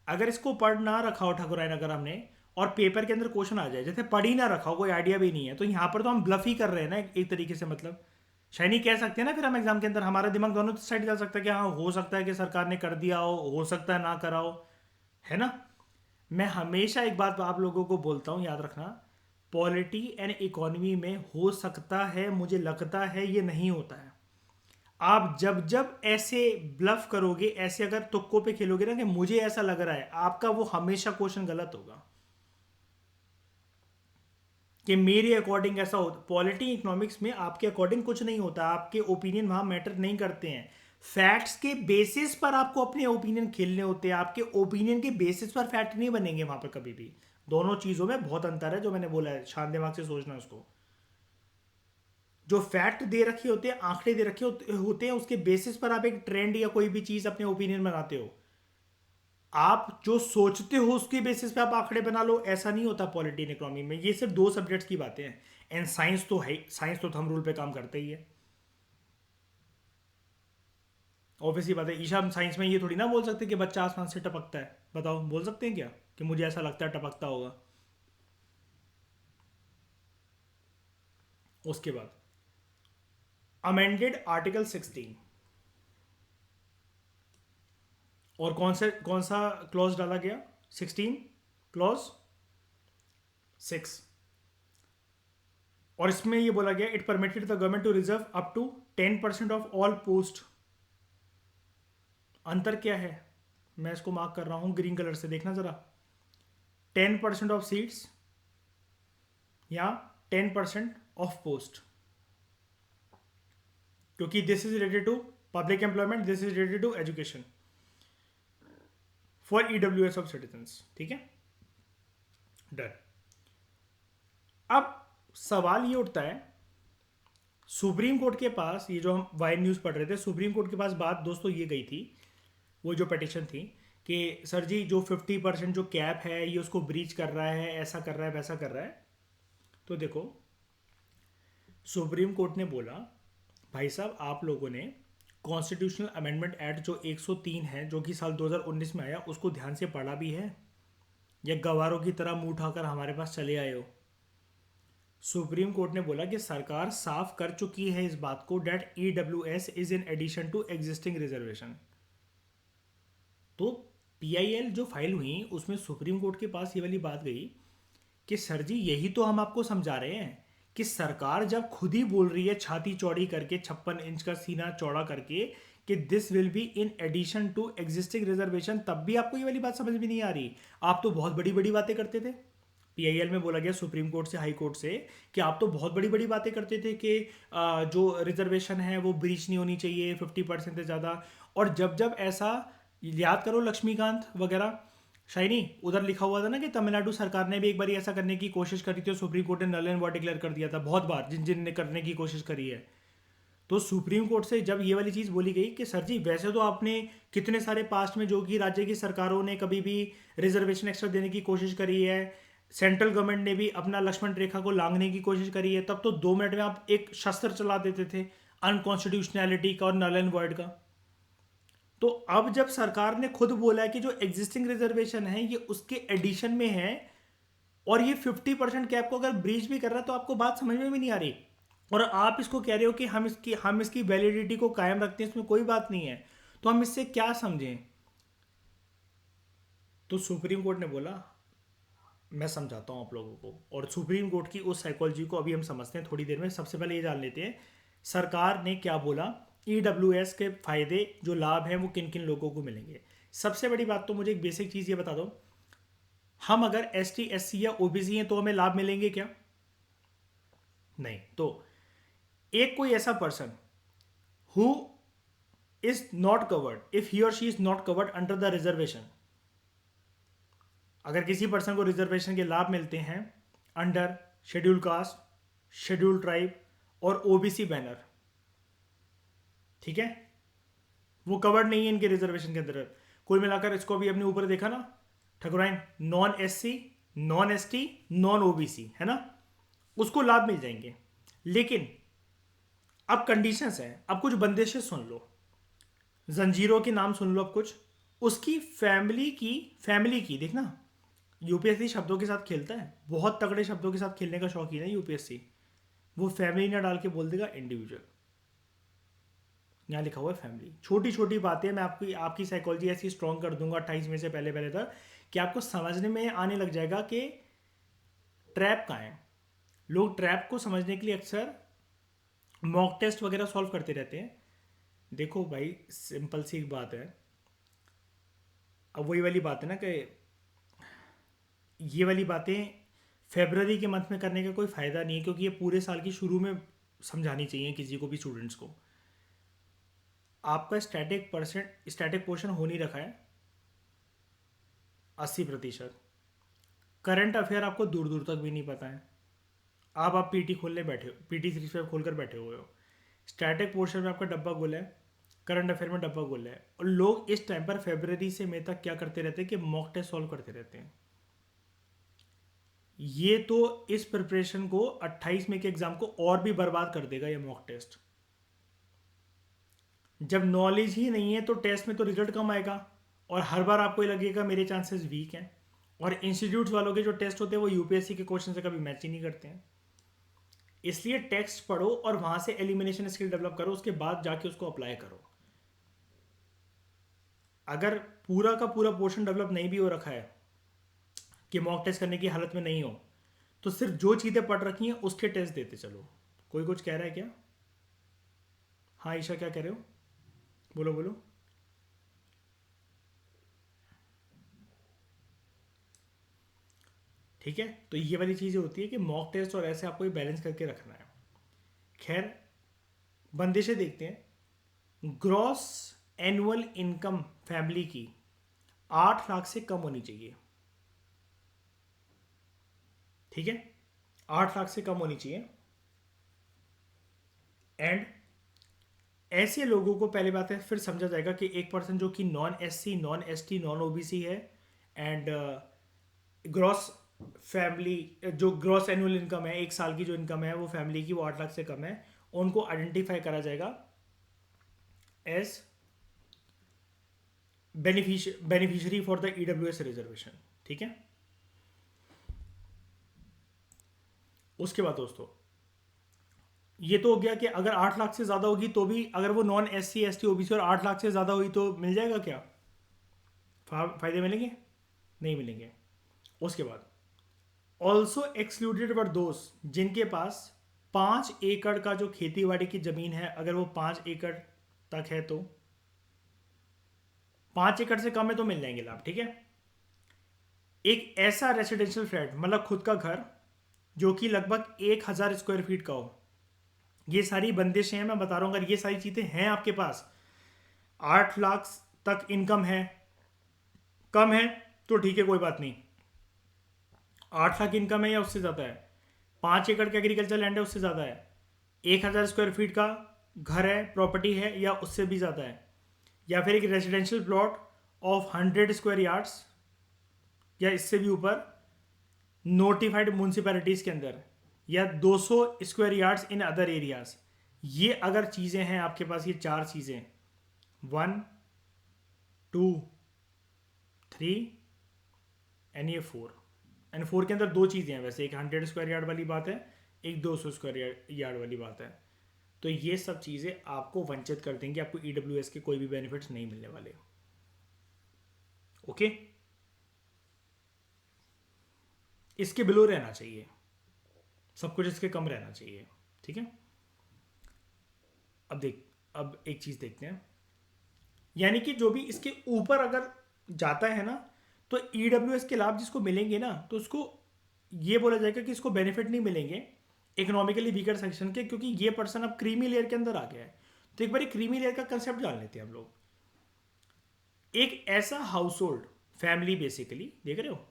अगर इसको पढ़ ना रखा हो ठाकुरायन अगर हमने, और पेपर के अंदर क्वेश्चन आ जाए जैसे पढ़ ही ना रखा हो, कोई आइडिया भी नहीं है, तो यहाँ पर तो हम ब्लफ ही कर रहे हैं ना एक तरीके से, मतलब शायनी कह सकते हैं ना फिर हम एग्जाम के अंदर, हमारा दिमाग दोनों साइड जा सकता है कि हाँ हो सकता है कि सरकार ने कर दिया हो सकता है ना करा हो, है ना। मैं हमेशा एक बात आप लोगों को बोलता हूँ, याद रखना, पॉलिटी एंड इकोनॉमी में हो सकता है, मुझे लगता है, ये नहीं होता है। आप जब जब ऐसे ब्लफ करोगे, ऐसे अगर तुक्कों पे खेलोगे ना कि मुझे ऐसा लग रहा है, आपका वो हमेशा क्वेश्चन गलत होगा कि मेरे अकॉर्डिंग ऐसा होता। पॉलिटी इकोनॉमिक्स में आपके अकॉर्डिंग कुछ नहीं होता, आपके ओपिनियन वहां मैटर नहीं करते हैं। फैक्ट्स के बेसिस पर आपको अपने ओपिनियन खेलने होते हैं, आपके ओपिनियन के बेसिस पर फैक्ट नहीं बनेंगे वहां पर कभी भी। दोनों चीजों में बहुत अंतर है, जो मैंने बोला है, शांत दिमाग से सोचना उसको। जो फैक्ट दे रखे होते हैं, आंकड़े दे रखे होते हैं, उसके बेसिस पर आप एक ट्रेंड या कोई भी चीज अपने ओपिनियन बनाते हो। आप जो सोचते हो उसके बेसिस पे आप आंकड़े बना लो, ऐसा नहीं होता पॉलिटी एंड इकोनॉमी में। ये सिर्फ 2 सब्जेक्ट्स की बातें हैं, एंड साइंस तो है, साइंस तो थंब रूल पे काम करते ही है। ऑब्वियसली बात है ईशा, हम साइंस में ये थोड़ी ना बोल सकते कि बच्चा आसमान से टपकता है, बताओ बोल सकते हैं क्या कि मुझे ऐसा लगता है टपकता होगा? उसके बाद अमेंडेड आर्टिकल 16, और कौन सा क्लॉज डाला गया? 16 क्लॉज 6। और इसमें ये बोला गया it permitted the government to reserve up to 10% of all post. अंतर क्या है? मैं इसको मार्क कर रहा हूं ग्रीन कलर से, देखना जरा। 10% ऑफ सीट्स या 10% ऑफ पोस्ट, क्योंकि this is related to public employment, this is related to education for EWS of citizens. ठीक है, डन। अब सवाल ये उठता है, सुप्रीम कोर्ट के पास, ये जो हम वाई न्यूज़ पढ़ रहे थे, सुप्रीम कोर्ट के पास बात दोस्तों ये गई थी, वो जो पिटिशन थी कि सर जी जो 50% जो कैप है ये उसको ब्रीच कर रहा है, ऐसा कर रहा है, वैसा कर रहा है। तो देखो, सुप्रीम कोर्ट ने बोला भाई साहब आप लोगों ने कॉन्स्टिट्यूशनल अमेंडमेंट एक्ट जो 103 है जो कि साल 2019 में आया, उसको ध्यान से पढ़ा भी है या गवारों की तरह मुंह उठाकर हमारे पास चले आए हो? सुप्रीम कोर्ट ने बोला कि सरकार साफ कर चुकी है इस बात को that EWS is in addition to existing reservation. तो पीआईएल जो फाइल हुई उसमें सुप्रीम कोर्ट के पास ये वाली बात गई कि सर जी यही तो हम आपको समझा रहे हैं कि सरकार जब खुद ही बोल रही है छाती चौड़ी करके, 56 इंच का सीना चौड़ा करके, कि this will be in addition to existing reservation, तब भी आपको ये वाली बात समझ में नहीं आ रही। आप तो बहुत बड़ी बड़ी बातें करते थे। पीआईएल में बोला गया सुप्रीम कोर्ट से, हाई कोर्ट से, कि आप तो बहुत बड़ी बड़ी बातें करते थे कि जो रिजर्वेशन है वो ब्रीच नहीं होनी चाहिए 50% से ज़्यादा। और जब जब ऐसा, याद करो लक्ष्मीकांत वगैरह, शाइनी, उधर लिखा हुआ था ना कि तमिलनाडु सरकार ने भी एक बार ऐसा करने की कोशिश करी थी और सुप्रीम कोर्ट ने नल एंड वॉइड डिक्लेयर कर दिया था बहुत बार, जिन जिन ने करने की कोशिश करी है। तो सुप्रीम कोर्ट से जब ये वाली चीज़ बोली गई कि सर जी वैसे तो आपने कितने सारे पास्ट में जो कि राज्य की सरकारों ने कभी भी रिजर्वेशन एक्स्ट्रा देने की कोशिश करी है, सेंट्रल गवर्नमेंट ने भी अपना लक्ष्मण रेखा को लांघने की कोशिश करी है, तब तो 2 मिनट में आप एक शस्त्र चला देते थे अनकॉन्स्टिट्यूशनैलिटी का और नल एंड वॉइड का। तो अब जब सरकार ने खुद बोला है कि जो एग्जिस्टिंग रिजर्वेशन है ये उसके एडिशन में है और ये 50% कैप को अगर ब्रीच भी कर रहा है, तो आपको बात समझ में भी नहीं आ रही। और आप इसको कह रहे हो कि हम इसकी वैलिडिटी को कायम रखते हैं, इसमें कोई बात नहीं है, तो हम इससे क्या समझें? तो सुप्रीम कोर्ट ने बोला, मैं समझाता हूं आप लोगों को, और सुप्रीम कोर्ट की उस साइकोलॉजी को अभी हम समझते हैं थोड़ी देर में। सबसे पहले ये जान लेते हैं सरकार ने क्या बोला, ईडब्ल्यूएस के फायदे जो लाभ हैं वो किन किन लोगों को मिलेंगे। सबसे बड़ी बात तो मुझे एक बेसिक चीज़ ये बता दो, हम अगर एसटी एससी या ओबीसी हैं तो हमें लाभ मिलेंगे क्या? नहीं। तो एक कोई ऐसा person who is not covered, if he और she is not covered under the reservation, अगर किसी पर्सन को रिजर्वेशन के लाभ मिलते हैं under schedule caste, schedule tribe और ओबीसी बैनर, ठीक है, वो कवर्ड नहीं है इनके रिजर्वेशन के अंदर। कुल मिलाकर इसको अभी अपने ऊपर देखा ना Thakurain, non SC, non ST, non OBC, है ना, उसको लाभ मिल जाएंगे। लेकिन अब कंडीशंस हैं, अब कुछ बंदिशें सुन लो, जंजीरों के नाम सुन लो। अब कुछ उसकी फैमिली की देखना, यूपीएससी शब्दों के साथ खेलता है, बहुत तगड़े शब्दों के साथ खेलने का शौकीन है यूपीएससी। वो फैमिली ना डाल के बोल देगा इंडिविजुअल, यहाँ लिखा हुआ है फैमिली। छोटी छोटी बातें मैं आपकी साइकोलॉजी ऐसी स्ट्रॉन्ग कर दूंगा 28 में से पहले पहले तक कि आपको समझने में आने लग जाएगा कि ट्रैप कहाँ है। लोग ट्रैप को समझने के लिए अक्सर मॉक टेस्ट वगैरह सॉल्व करते रहते हैं। देखो भाई, सिंपल सी एक बात है, अब वही वाली बात है ना कि ये वाली बातें फेबररी के मंथ में करने का कोई फ़ायदा नहीं है, क्योंकि ये पूरे साल की शुरू में समझानी चाहिए किसी को भी, स्टूडेंट्स को। आपका स्टैटिक पोर्शन हो नहीं रखा है 80%। करंट अफेयर आपको दूर दूर तक भी नहीं पता है। आप पीटी खोलने बैठे हो, पीटी 35 खोलकर बैठे हुए हो, स्टैटिक पोर्शन में आपका डब्बा गोला है, करंट अफेयर में डब्बा गोला है। और लोग इस टाइम पर फेबररी से मई तक क्या करते रहते हैं कि मॉक टेस्ट सॉल्व करते रहते हैं। ये तो इस प्रिपरेशन को 28 मई के एग्जाम को और भी बर्बाद कर देगा ये मॉक टेस्ट। जब नॉलेज ही नहीं है तो टेस्ट में तो रिजल्ट कम आएगा और हर बार आपको ये लगेगा मेरे चांसेस वीक हैं। और इंस्टीट्यूट्स वालों के जो टेस्ट होते हैं वो यूपीएससी के क्वेश्चन से कभी मैच ही नहीं करते हैं। इसलिए टेक्स्ट पढ़ो और वहां से एलिमिनेशन स्किल डेवलप करो, उसके बाद जाके उसको अप्लाई करो। अगर पूरा का पूरा पोर्शन डेवलप नहीं भी हो रखा है कि मॉक टेस्ट करने की हालत में नहीं हो, तो सिर्फ जो चीज़ें पढ़ रखी हैं उसके टेस्ट देते चलो। कोई कुछ कह रहा है क्या? हाँ ईशा, क्या कह रहे हो? बोलो बोलो। ठीक है, तो ये वाली चीज़ें होती है कि मॉक टेस्ट और ऐसे आपको ये बैलेंस करके रखना है। खैर, बंदिशें देखते हैं। ग्रॉस एनुअल इनकम फैमिली की 8 लाख से कम होनी चाहिए। ठीक है, 8 लाख से कम होनी चाहिए। एंड ऐसे लोगों को पहली बात है फिर समझा जाएगा कि एक पर्सन जो कि non SC, non ST, non OBC है, एंड ग्रॉस फैमिली जो ग्रॉस एनुअल इनकम है, एक साल की जो इनकम है वो फैमिली की वो 8 लाख से कम है, उनको आइडेंटिफाई करा जाएगा as beneficiary for the EWS reservation. ठीक है, उसके बाद दोस्तों ये तो हो गया कि अगर 8 लाख से ज़्यादा होगी तो भी, अगर वो non S C S T OBC और 8 लाख से ज़्यादा हुई तो मिल जाएगा क्या? फायदे मिलेंगे? नहीं मिलेंगे। उसके बाद ऑल्सो एक्सक्लूडेड वर दोस्त जिनके पास 5 एकड़ का जो खेती बाड़ी की ज़मीन है, अगर वो 5 एकड़ तक है तो 5 एकड़ से कम है तो मिल जाएंगे लाभ। ठीक है, एक ऐसा रेसिडेंशियल फ्लैट मतलब खुद का घर जो कि लगभग 1,000 स्क्वायर फीट का हो। ये सारी बंदिशें हैं, मैं बता रहा हूँ। अगर ये सारी चीज़ें हैं आपके पास, 8 लाख तक इनकम है, कम है तो ठीक है, कोई बात नहीं। 8 लाख इनकम है या उससे ज़्यादा है, 5 एकड़ का एग्रीकल्चर लैंड है उससे ज़्यादा है, 1,000 स्क्वायर फीट का घर है, प्रॉपर्टी है या उससे भी ज़्यादा है, या फिर एक residential plot of 100 square yards या इससे भी ऊपर नोटिफाइड म्यूनसिपैलिटीज़ के अंदर, या 200 square yards in other areas. ये अगर चीज़ें हैं आपके पास, ये 4 चीज़ें, 1, 2, 3 एंड ये 4, एंड 4 के अंदर 2 चीज़ें हैं वैसे, एक 100 स्क्वायर यार्ड वाली बात है, एक 200 स्क्वायर यार्ड वाली बात है। तो ये सब चीज़ें आपको वंचित कर देंगे, आपको ईडब्ल्यूएस के कोई भी बेनिफिट्स नहीं मिलने वाले। ओके, इसके बिलो रहना चाहिए, सब कुछ इसके कम रहना चाहिए। ठीक है, अब एक चीज़ देखते हैं, यानी कि जो भी इसके ऊपर अगर जाता है ना, तो ईडब्ल्यूएस के लाभ जिसको मिलेंगे ना, तो उसको ये बोला जाएगा कि इसको बेनिफिट नहीं मिलेंगे इकोनॉमिकली वीकर सेक्शन के, क्योंकि ये पर्सन अब क्रीमी लेयर के अंदर आ गया है। तो एक बार क्रीमी लेयर का कंसेप्ट जान लेते हैं हम लोग। एक ऐसा हाउस होल्ड, फैमिली बेसिकली, देख रहे हो,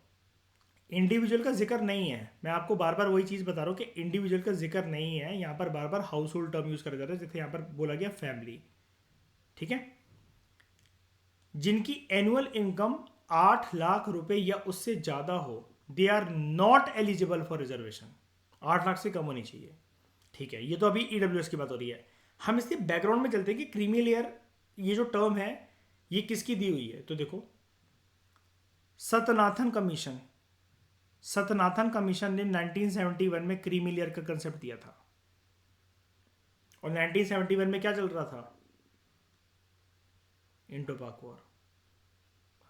इंडिविजुअल का जिक्र नहीं है, मैं आपको बार बार वही चीज़ बता रहा हूँ कि इंडिविजुअल का जिक्र नहीं है यहाँ पर, बार बार हाउस होल्ड टर्म यूज़ करा जाता है, जैसे यहाँ पर बोला गया फैमिली। ठीक है, जिनकी एनुअल इनकम 8 लाख रुपए या उससे ज़्यादा हो, they are not eligible for reservation. 8 lakh से कम होनी चाहिए। ठीक है, ये तो अभी ईडब्ल्यूएस की बात हो रही है। हम इसके बैकग्राउंड में चलते हैं कि क्रीमी लेयर ये जो टर्म है ये किसकी दी हुई है। तो देखो, सतनाथन कमीशन, सतनाथन कमीशन ने 1971 में क्रीमी लेयर का कंसेप्ट दिया था। और 1971 में क्या चल रहा था? इंडो पाक वॉर।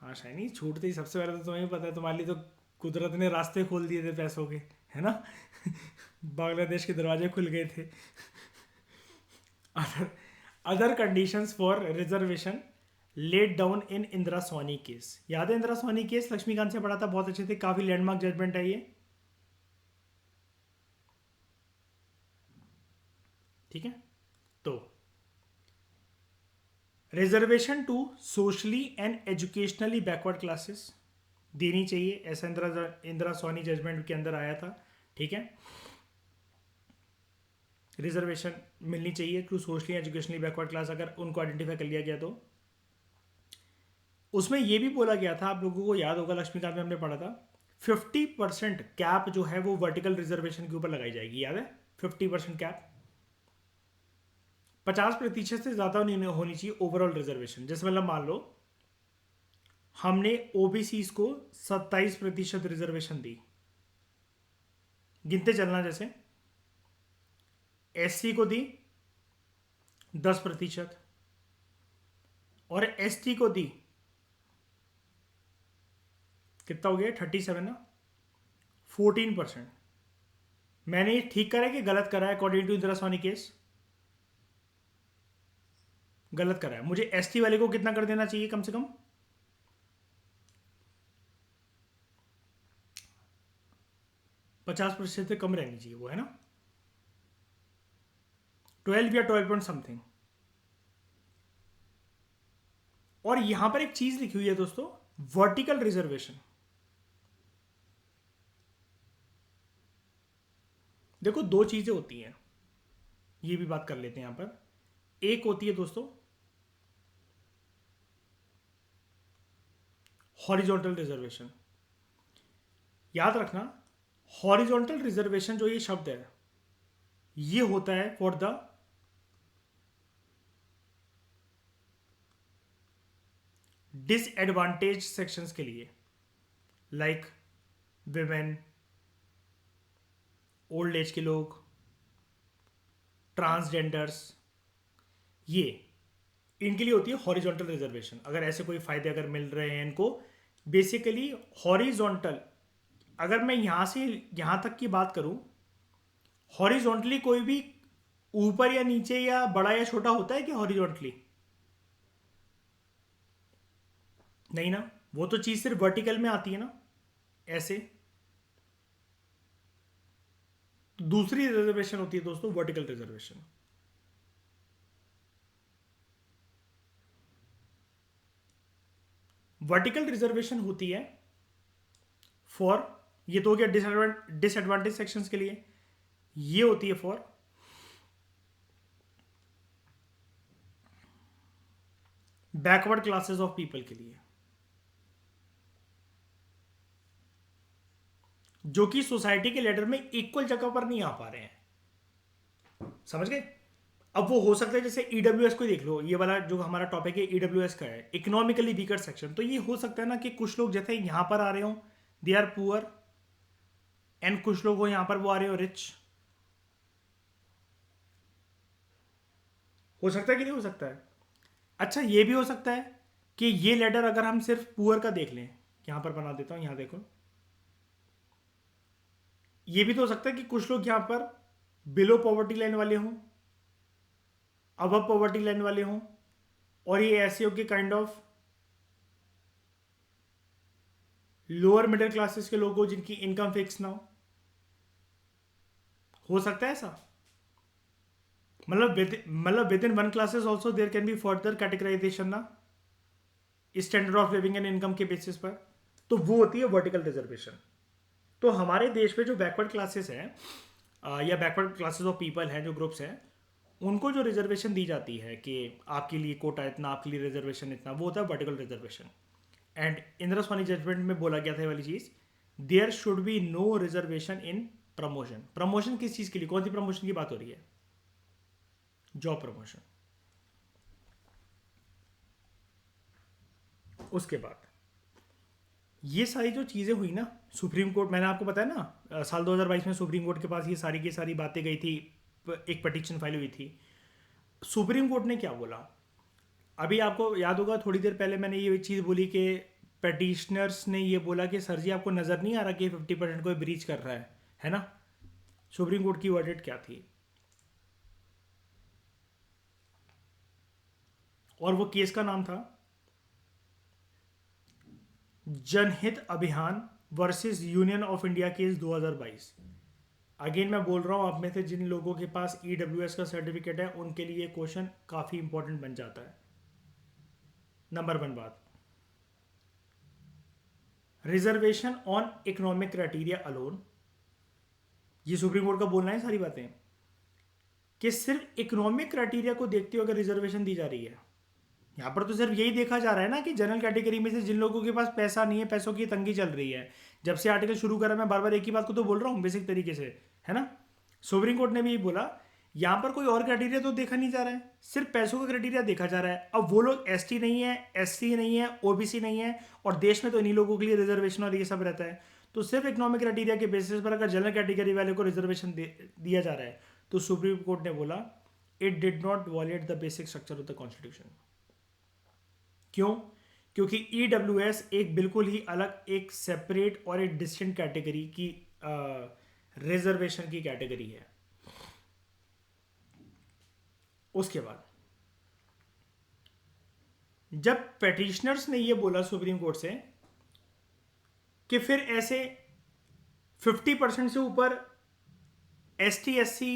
हाँ शाइनी, छूटते ही सबसे पहले तो तुम्हें भी पता है, तुम्हारे लिए तो कुदरत ने रास्ते खोल दिए थे पैसों के, है ना। बांग्लादेश के दरवाजे खुल गए थे। Other other conditions for reservation laid down in Indira Sawhney case. याद है इंदिरा सोनी केस? लक्ष्मीकांत से पढ़ा था, बहुत अच्छे थे, काफी लैंडमार्क जजमेंट है ये। ठीक है, तो reservation to socially and educationally backward classes देनी चाहिए, ऐसा इंदिरा सोनी जजमेंट के अंदर आया था। ठीक है, रिजर्वेशन मिलनी चाहिए to socially educationally backward class, अगर उनको आइडेंटिफाई कर लिया गया तो। उसमें यह भी बोला गया था, आप लोगों को याद होगा, लक्ष्मीकांत में हमने पढ़ा था, 50% कैप जो है वो वर्टिकल रिजर्वेशन के ऊपर लगाई जाएगी। याद है, 50% कैप, 50% से ज्यादा नहीं होनी चाहिए ओवरऑल रिजर्वेशन। जैसे मतलब मान लो हमने ओबीसी को 27% रिजर्वेशन दी, गिनते चलना, जैसे एससी को दी 10% और एसटी को दी कितना हो गया? 37 ना, 14%। मैंने ये ठीक करा है कि गलत करा है? According to Indira Sawhney case गलत करा है। मुझे एसटी वाले को कितना कर देना चाहिए? कम से कम 50% से कम रहनी चाहिए वो, है ना? 12 या 12 पॉइंट समथिंग। और यहां पर एक चीज लिखी हुई है दोस्तों, वर्टिकल रिजर्वेशन। देखो दो चीजें होती हैं, ये भी बात कर लेते हैं यहां पर। एक होती है दोस्तों हॉरिजॉन्टल रिजर्वेशन। याद रखना, हॉरिजॉन्टल रिजर्वेशन जो ये शब्द है, ये होता है फॉर द डिसएडवांटेज सेक्शंस के लिए, लाइक विमेन, ओल्ड एज के लोग, ट्रांसजेंडर्स, ये इनके लिए होती है हॉरिजॉन्टल रिजर्वेशन। अगर ऐसे कोई फायदे अगर मिल रहे हैं इनको, बेसिकली हॉरिजॉन्टल, अगर मैं यहां से यहां तक की बात करूं, हॉरिजॉन्टली कोई भी ऊपर या नीचे या बड़ा या छोटा होता है कि हॉरिजॉन्टली? नहीं ना, वो तो चीज सिर्फ वर्टिकल में आती है ना, ऐसे। तो दूसरी रिजर्वेशन होती है दोस्तों वर्टिकल रिजर्वेशन। वर्टिकल रिजर्वेशन होती है फॉर, ये तो हो गया डिसएडवांटेज सेक्शंस के लिए, ये होती है for backward classes of people के लिए, जो कि सोसाइटी के लेडर में इक्वल जगह पर नहीं आ पा रहे हैं। समझ गए? अब वो हो सकता है जैसे ईडब्ल्यूएस को देख लो, ये वाला जो हमारा टॉपिक है ईडब्ल्यूएस का है, इकोनॉमिकली वीकर सेक्शन। तो ये हो सकता है ना कि कुछ लोग जैसे यहां पर आ रहे हो, दे आर पुअर, एंड कुछ लोग हो यहां पर वो आ रहे हो रिच। हो सकता है कि नहीं हो सकता है? अच्छा ये भी हो सकता है कि ये लेटर अगर हम सिर्फ पुअर का देख लें, यहां पर बना देता हूं, यहां देखो, ये भी तो हो सकता है कि कुछ लोग यहां पर बिलो पॉवर्टी लाइन वाले हों, अबव पॉवर्टी लाइन वाले हों, और ये ऐसे हो कि kind of lower middle classes के लोग हो जिनकी इनकम फिक्स ना हो सकता है ऐसा? मतलब within one classes also there can be further categorization ना, standard of living and income के बेसिस पर। तो वो होती है वर्टिकल रिजर्वेशन। तो हमारे देश में जो बैकवर्ड क्लासेस हैं, या बैकवर्ड क्लासेस ऑफ पीपल हैं, जो ग्रुप्स हैं, उनको जो रिजर्वेशन दी जाती है कि आपके लिए कोटा इतना, आपके लिए रिजर्वेशन इतना, वो होता है vertical reservation. And Indira Swami judgement में बोला गया था ये वाली चीज, there should be no reservation in promotion. Promotion किस चीज के लिए, कौन सी प्रमोशन की बात हो रही है? Job promotion. उसके बाद ये सारी जो चीज़ें हुई ना, सुप्रीम कोर्ट, मैंने आपको बताया ना, साल 2022 में सुप्रीम कोर्ट के पास ये सारी की सारी बातें गई थी, एक पटिशन फाइल हुई थी। सुप्रीम कोर्ट ने क्या बोला? अभी आपको याद होगा थोड़ी देर पहले मैंने ये चीज़ बोली कि पटिशनर्स ने ये बोला कि सर जी आपको नज़र नहीं आ रहा कि 50% को ब्रीच कर रहा है ना? सुप्रीम कोर्ट की वर्डिक्ट क्या थी? और वो केस का नाम था जनहित अभियान versus union of India case 2022। Again मैं बोल रहा हूं, आप में से जिन लोगों के पास ईडब्ल्यूएस का सर्टिफिकेट है उनके लिए क्वेश्चन काफी इंपॉर्टेंट बन जाता है। नंबर 1 बात, reservation on economic criteria alone, ये सुप्रीम कोर्ट का बोलना है सारी बातें, कि सिर्फ इकोनॉमिक क्राइटेरिया को देखते हुए अगर रिजर्वेशन दी जा रही है, यहाँ पर तो सिर्फ यही देखा जा रहा है ना कि जनरल कैटेगरी में से जिन लोगों के पास पैसा नहीं है, पैसों की तंगी चल रही है। जब से आर्टिकल शुरू करा मैं बार बार एक ही बात को तो बोल रहा हूँ बेसिक तरीके से, है ना? सुप्रीम कोर्ट ने भी बोला यहाँ पर कोई और क्राइटेरिया तो देखा नहीं जा रहा है, सिर्फ पैसों का क्राइटेरिया देखा जा रहा है। अब वो लोग एसटी नहीं है, एससी नहीं है, ओबीसी नहीं है, और देश में तो इन्हीं लोगों के लिए रिजर्वेशन और ये सब रहता है। तो सिर्फ इकोनॉमिक क्राइटेरिया के बेसिस पर अगर जनरल कैटेगरी वाले को रिजर्वेशन दिया जा रहा है, तो सुप्रीम कोर्ट ने बोला it did not wallet the basic structure of the constitution. क्यों? क्योंकि EWS एक बिल्कुल ही अलग, एक सेपरेट और एक डिस्टिंक्ट कैटेगरी की रिजर्वेशन की कैटेगरी है। उसके बाद जब पेटिशनर्स ने ये बोला सुप्रीम कोर्ट से कि फिर ऐसे 50% से ऊपर ST SC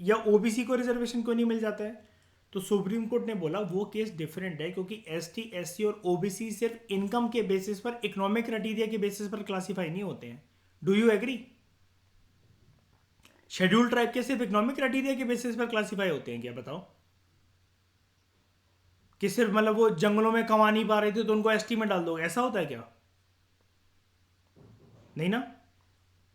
या OBC को रिजर्वेशन क्यों नहीं मिल जाता है, तो सुप्रीम कोर्ट ने बोला वो केस डिफरेंट है, क्योंकि ST SC और OBC सिर्फ इनकम के बेसिस पर, इकोनॉमिक क्राइटेरिया के बेसिस पर क्लासीफाई नहीं होते हैं। Do you agree? Schedule tribe के सिर्फ इकोनॉमिक क्राइटेरिया के बेसिस पर क्लासीफाई होते हैं क्या, बताओ? कि सिर्फ मतलब वो जंगलों में कमा नहीं पा रहे थे तो उनको ST में डाल दो, ऐसा होता है क्या? नहीं ना।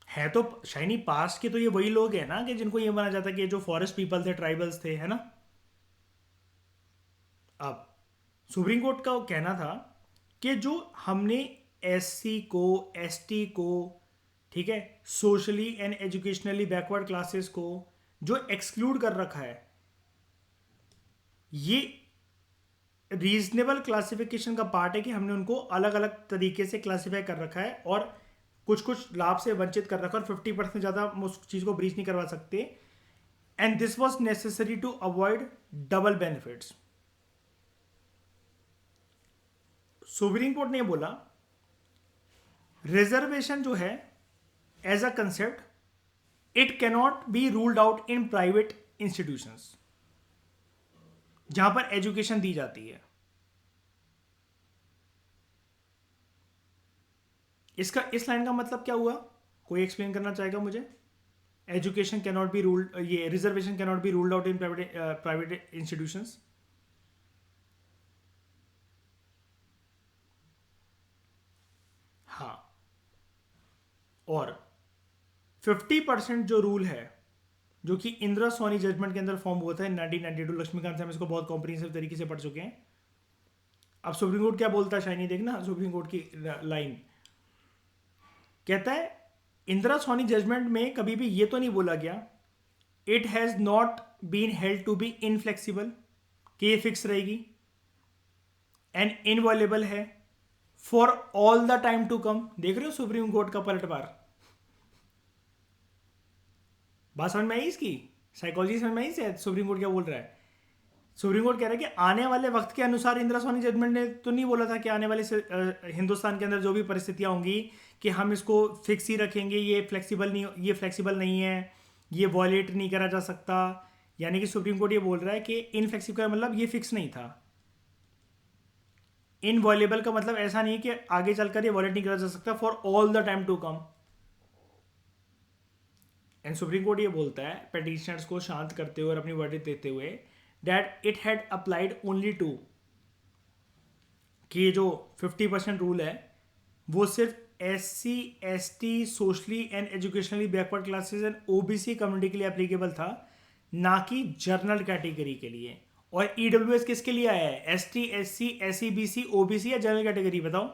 है तो शाइनी पास्ट के तो ये वही लोग हैं ना कि जिनको ये माना जाता है कि जो फॉरेस्ट पीपल थे, ट्राइबल्स थे, है ना। अब सुप्रीम कोर्ट का कहना था कि जो हमने SC को, ST को, ठीक है, socially and educationally backward classes को जो एक्सक्लूड कर रखा है, ये रीजनेबल क्लासिफिकेशन का पार्ट है कि हमने उनको अलग अलग तरीके से क्लासिफाई कर रखा है और कुछ कुछ लाभ से वंचित कर रखा है, और 50% ज़्यादा उस चीज़ को ब्रीच नहीं करवा सकते। And this was necessary to avoid double benefits. Supreme court ने बोला रिजर्वेशन जो है as a concept it cannot be ruled out in private institutions जहां पर एजुकेशन दी जाती है। इसका इस लाइन का मतलब क्या हुआ, कोई एक्सप्लेन करना चाहेगा मुझे? एजुकेशन कैनॉट बी रूल्ड, ये reservation cannot be ruled out in private institutions. हाँ, और 50% जो रूल है जो कि इंदिरा सोनी जजमेंट के अंदर फॉर्म हुआ था 1992, लक्ष्मीकांत से हम इसको बहुत कॉम्प्रिहेंसिव तरीके से पढ़ चुके हैं। अब सुप्रीम कोर्ट क्या बोलता है शाइनी, देखना सुप्रीम कोर्ट की लाइन कहता है इंदिरा सोनी जजमेंट में कभी भी ये तो नहीं बोला गया it has not been held to be inflexible, कि ये फिक्स रहेगी, एंड इनवॉल्युबल है for all the time to come. देख रहे हो सुप्रीम कोर्ट का पलटवार? बात समझ में आई इसकी? साइकोलॉजी समझ में आई से सुप्रीम कोर्ट क्या बोल रहा है? सुप्रीम कोर्ट कह रहा है कि आने वाले वक्त के अनुसार इंदिरा सोनी जजमेंट ने तो नहीं बोला था कि आने वाले हिंदुस्तान के अंदर जो भी परिस्थितियां होंगी कि हम इसको फिक्स ही रखेंगे, ये फ्लेक्सिबल नहीं है, ये वॉलेट नहीं करा जा सकता। यानी कि सुप्रीम कोर्ट ये बोल रहा है कि इनफ्लेक्सिबल का मतलब ये फिक्स नहीं था। इनवॉलेबल का मतलब ऐसा नहीं कि आगे चलकर ये वॉलेट नहीं करा जा सकता for all the time to come. And supreme court ये बोलता है पेटिशनर्स को शांत करते हुए और अपनी वर्डिक्ट देते हुए that it had applied only to, कि ये जो 50% रूल है वो सिर्फ SC ST socially and educationally backward classes and OBC community के लिए एप्लीकेबल था, ना कि जर्नल कैटेगरी के लिए। और EWS किसके लिए आया है? ST SC SC BC OBC या जनरल कैटेगरी, बताओ?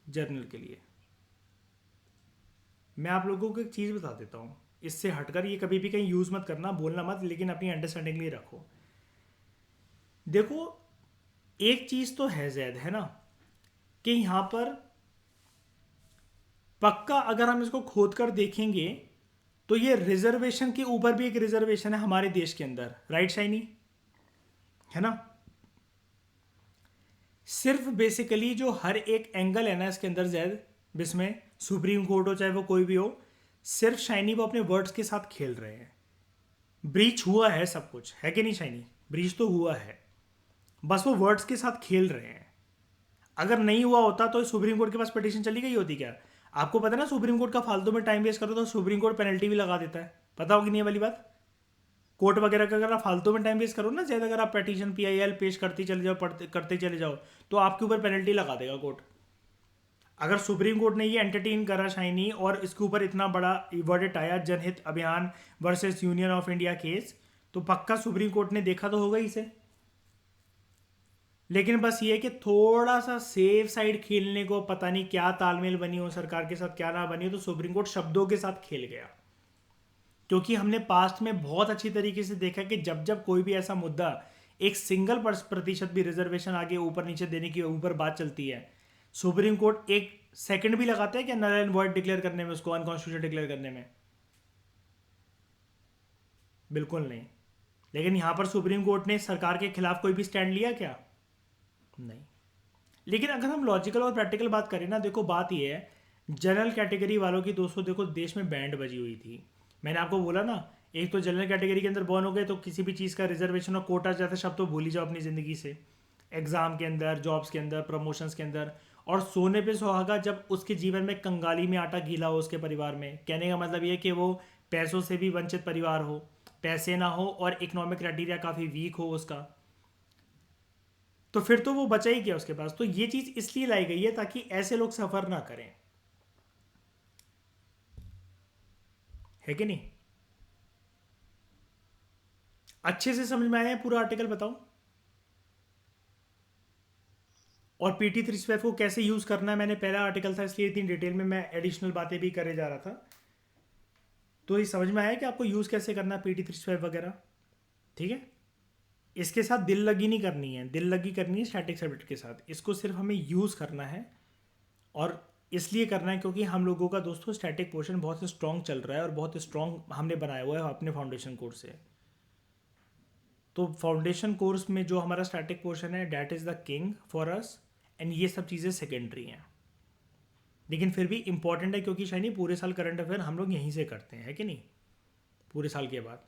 जर्नल के लिए। मैं आप लोगों को एक चीज़ बता देता हूँ, इससे हटकर ये कभी भी कहीं यूज़ मत करना, बोलना मत, लेकिन अपनी अंडरस्टैंडिंग लिए रखो। देखो एक चीज़ तो है जैद, है ना, कि यहाँ पर पक्का अगर हम इसको खोद कर देखेंगे तो ये रिजर्वेशन के ऊपर भी एक रिजर्वेशन है हमारे देश के अंदर, राइट शाइनी? है ना। सिर्फ बेसिकली जो हर एक एंगल है ना इसके अंदर जैद, जिसमें सुप्रीम कोर्ट हो चाहे वो कोई भी हो, सिर्फ शाइनी वो अपने वर्ड्स के साथ खेल रहे हैं। ब्रीच हुआ है सब कुछ, है कि नहीं शाइनी? ब्रीच तो हुआ है, बस वो वर्ड्स के साथ खेल रहे हैं। अगर नहीं हुआ होता तो सुप्रीम कोर्ट के पास पिटीशन चली गई होती क्या? आपको पता है ना सुप्रीम कोर्ट का फालतू में टाइम वेस्ट करो तो सुप्रीम कोर्ट पेनल्टी भी लगा देता है, पता होगी नहीं ये वाली बात? कोर्ट वगैरह का अगर आप फालतू में टाइम वेस्ट करो ना ज़्यादा, अगर आप पिटीशन PIL पेश करते चले जाओ, करते चले जाओ, तो आपके ऊपर पेनल्टी लगा देगा कोर्ट। अगर सुप्रीम कोर्ट ने ये एंटरटेन करा शाइनी और इसके ऊपर इतना बड़ा वर्डिक्ट आया जनहित अभियान versus union of India case, तो पक्का सुप्रीम कोर्ट ने देखा तो होगा इसे। लेकिन बस ये कि थोड़ा सा सेफ साइड खेलने को, पता नहीं क्या तालमेल बनी हो सरकार के साथ, क्या ना बनी हो, तो सुप्रीम कोर्ट शब्दों के साथ खेल गया। क्योंकि हमने पास्ट में बहुत अच्छी तरीके से देखा कि जब जब कोई भी ऐसा मुद्दा एक सिंगल प्रतिशत भी रिजर्वेशन आगे ऊपर नीचे देने की ऊपर बात चलती है, सुप्रीम कोर्ट एक सेकंड भी लगाते हैं क्या नल एंड वॉइड डिक्लेयर करने में, उसको अनकॉन्स्टिट्यूशनल डिक्लेयर करने में? बिल्कुल नहीं। लेकिन यहां पर सुप्रीम कोर्ट ने सरकार के खिलाफ कोई भी स्टैंड लिया क्या? नहीं। लेकिन अगर हम लॉजिकल और प्रैक्टिकल बात करें ना, देखो बात यह है, जनरल कैटेगरी वालों की दोस्तों देखो देश में बैंड बजी हुई थी। मैंने आपको बोला ना, एक तो जनरल कैटेगरी के अंदर बॉर्न हो गए तो किसी भी चीज़ का रिजर्वेशन और कोटा जैसे शब्द तो भूल ही जाओ अपनी ज़िंदगी से, एग्ज़ाम के अंदर, जॉब्स के अंदर, प्रमोशंस के अंदर। और सोने पे सुहागा जब उसके जीवन में कंगाली में आटा गीला हो उसके परिवार में, कहने का मतलब ये कि वो पैसों से भी वंचित परिवार हो, पैसे ना हो और इकोनॉमिक क्राइटेरिया काफ़ी वीक हो उसका, तो फिर तो वो बचा ही क्या उसके पास। तो ये चीज़ इसलिए लाई गई है ताकि ऐसे लोग सफ़र ना करें, है कि नहीं? अच्छे से समझ में आया है पूरा आर्टिकल, बताओ। और PT 3 को कैसे यूज़ करना है, मैंने पहला आर्टिकल था इसलिए इतनी डिटेल में मैं एडिशनल बातें भी करे जा रहा था। तो ये समझ में आया कि आपको यूज़ कैसे करना है PT 3 वगैरह, ठीक है? इसके साथ दिल लगी नहीं करनी है, दिल लगी करनी है स्टैटिक सब्जेक्ट के साथ, इसको सिर्फ हमें यूज़ करना है। और इसलिए करना है क्योंकि हम लोगों का दोस्तों स्टैटिक पोर्शन बहुत स्ट्रॉन्ग चल रहा है और बहुत स्ट्रॉन्ग हमने बनाया हुआ है अपने फाउंडेशन कोर्स से। तो फाउंडेशन कोर्स में जो हमारा स्टैटिक पोर्शन है that is the king for us, and ये सब चीज़ें सेकेंडरी हैं, लेकिन फिर भी इंपॉर्टेंट है क्योंकि शायद नहीं पूरे साल करंट अफेयर हम लोग यहीं से करते हैं, है कि नहीं, पूरे साल के बाद।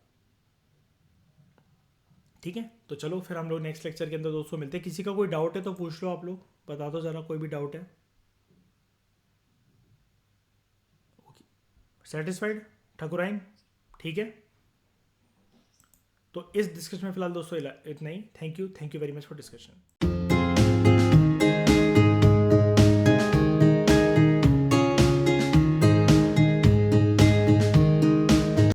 ठीक है, तो चलो फिर हम लोग नेक्स्ट लेक्चर के अंदर दोस्तों मिलते हैं। किसी का कोई डाउट है तो पूछ लो, आप लोग बता दो ज़रा, कोई भी डाउट है। Okay, satisfied Thakurain? ठीक है, तो इस डिस्कशन में फिलहाल दोस्तों इतना ही। Thank you very much for discussion.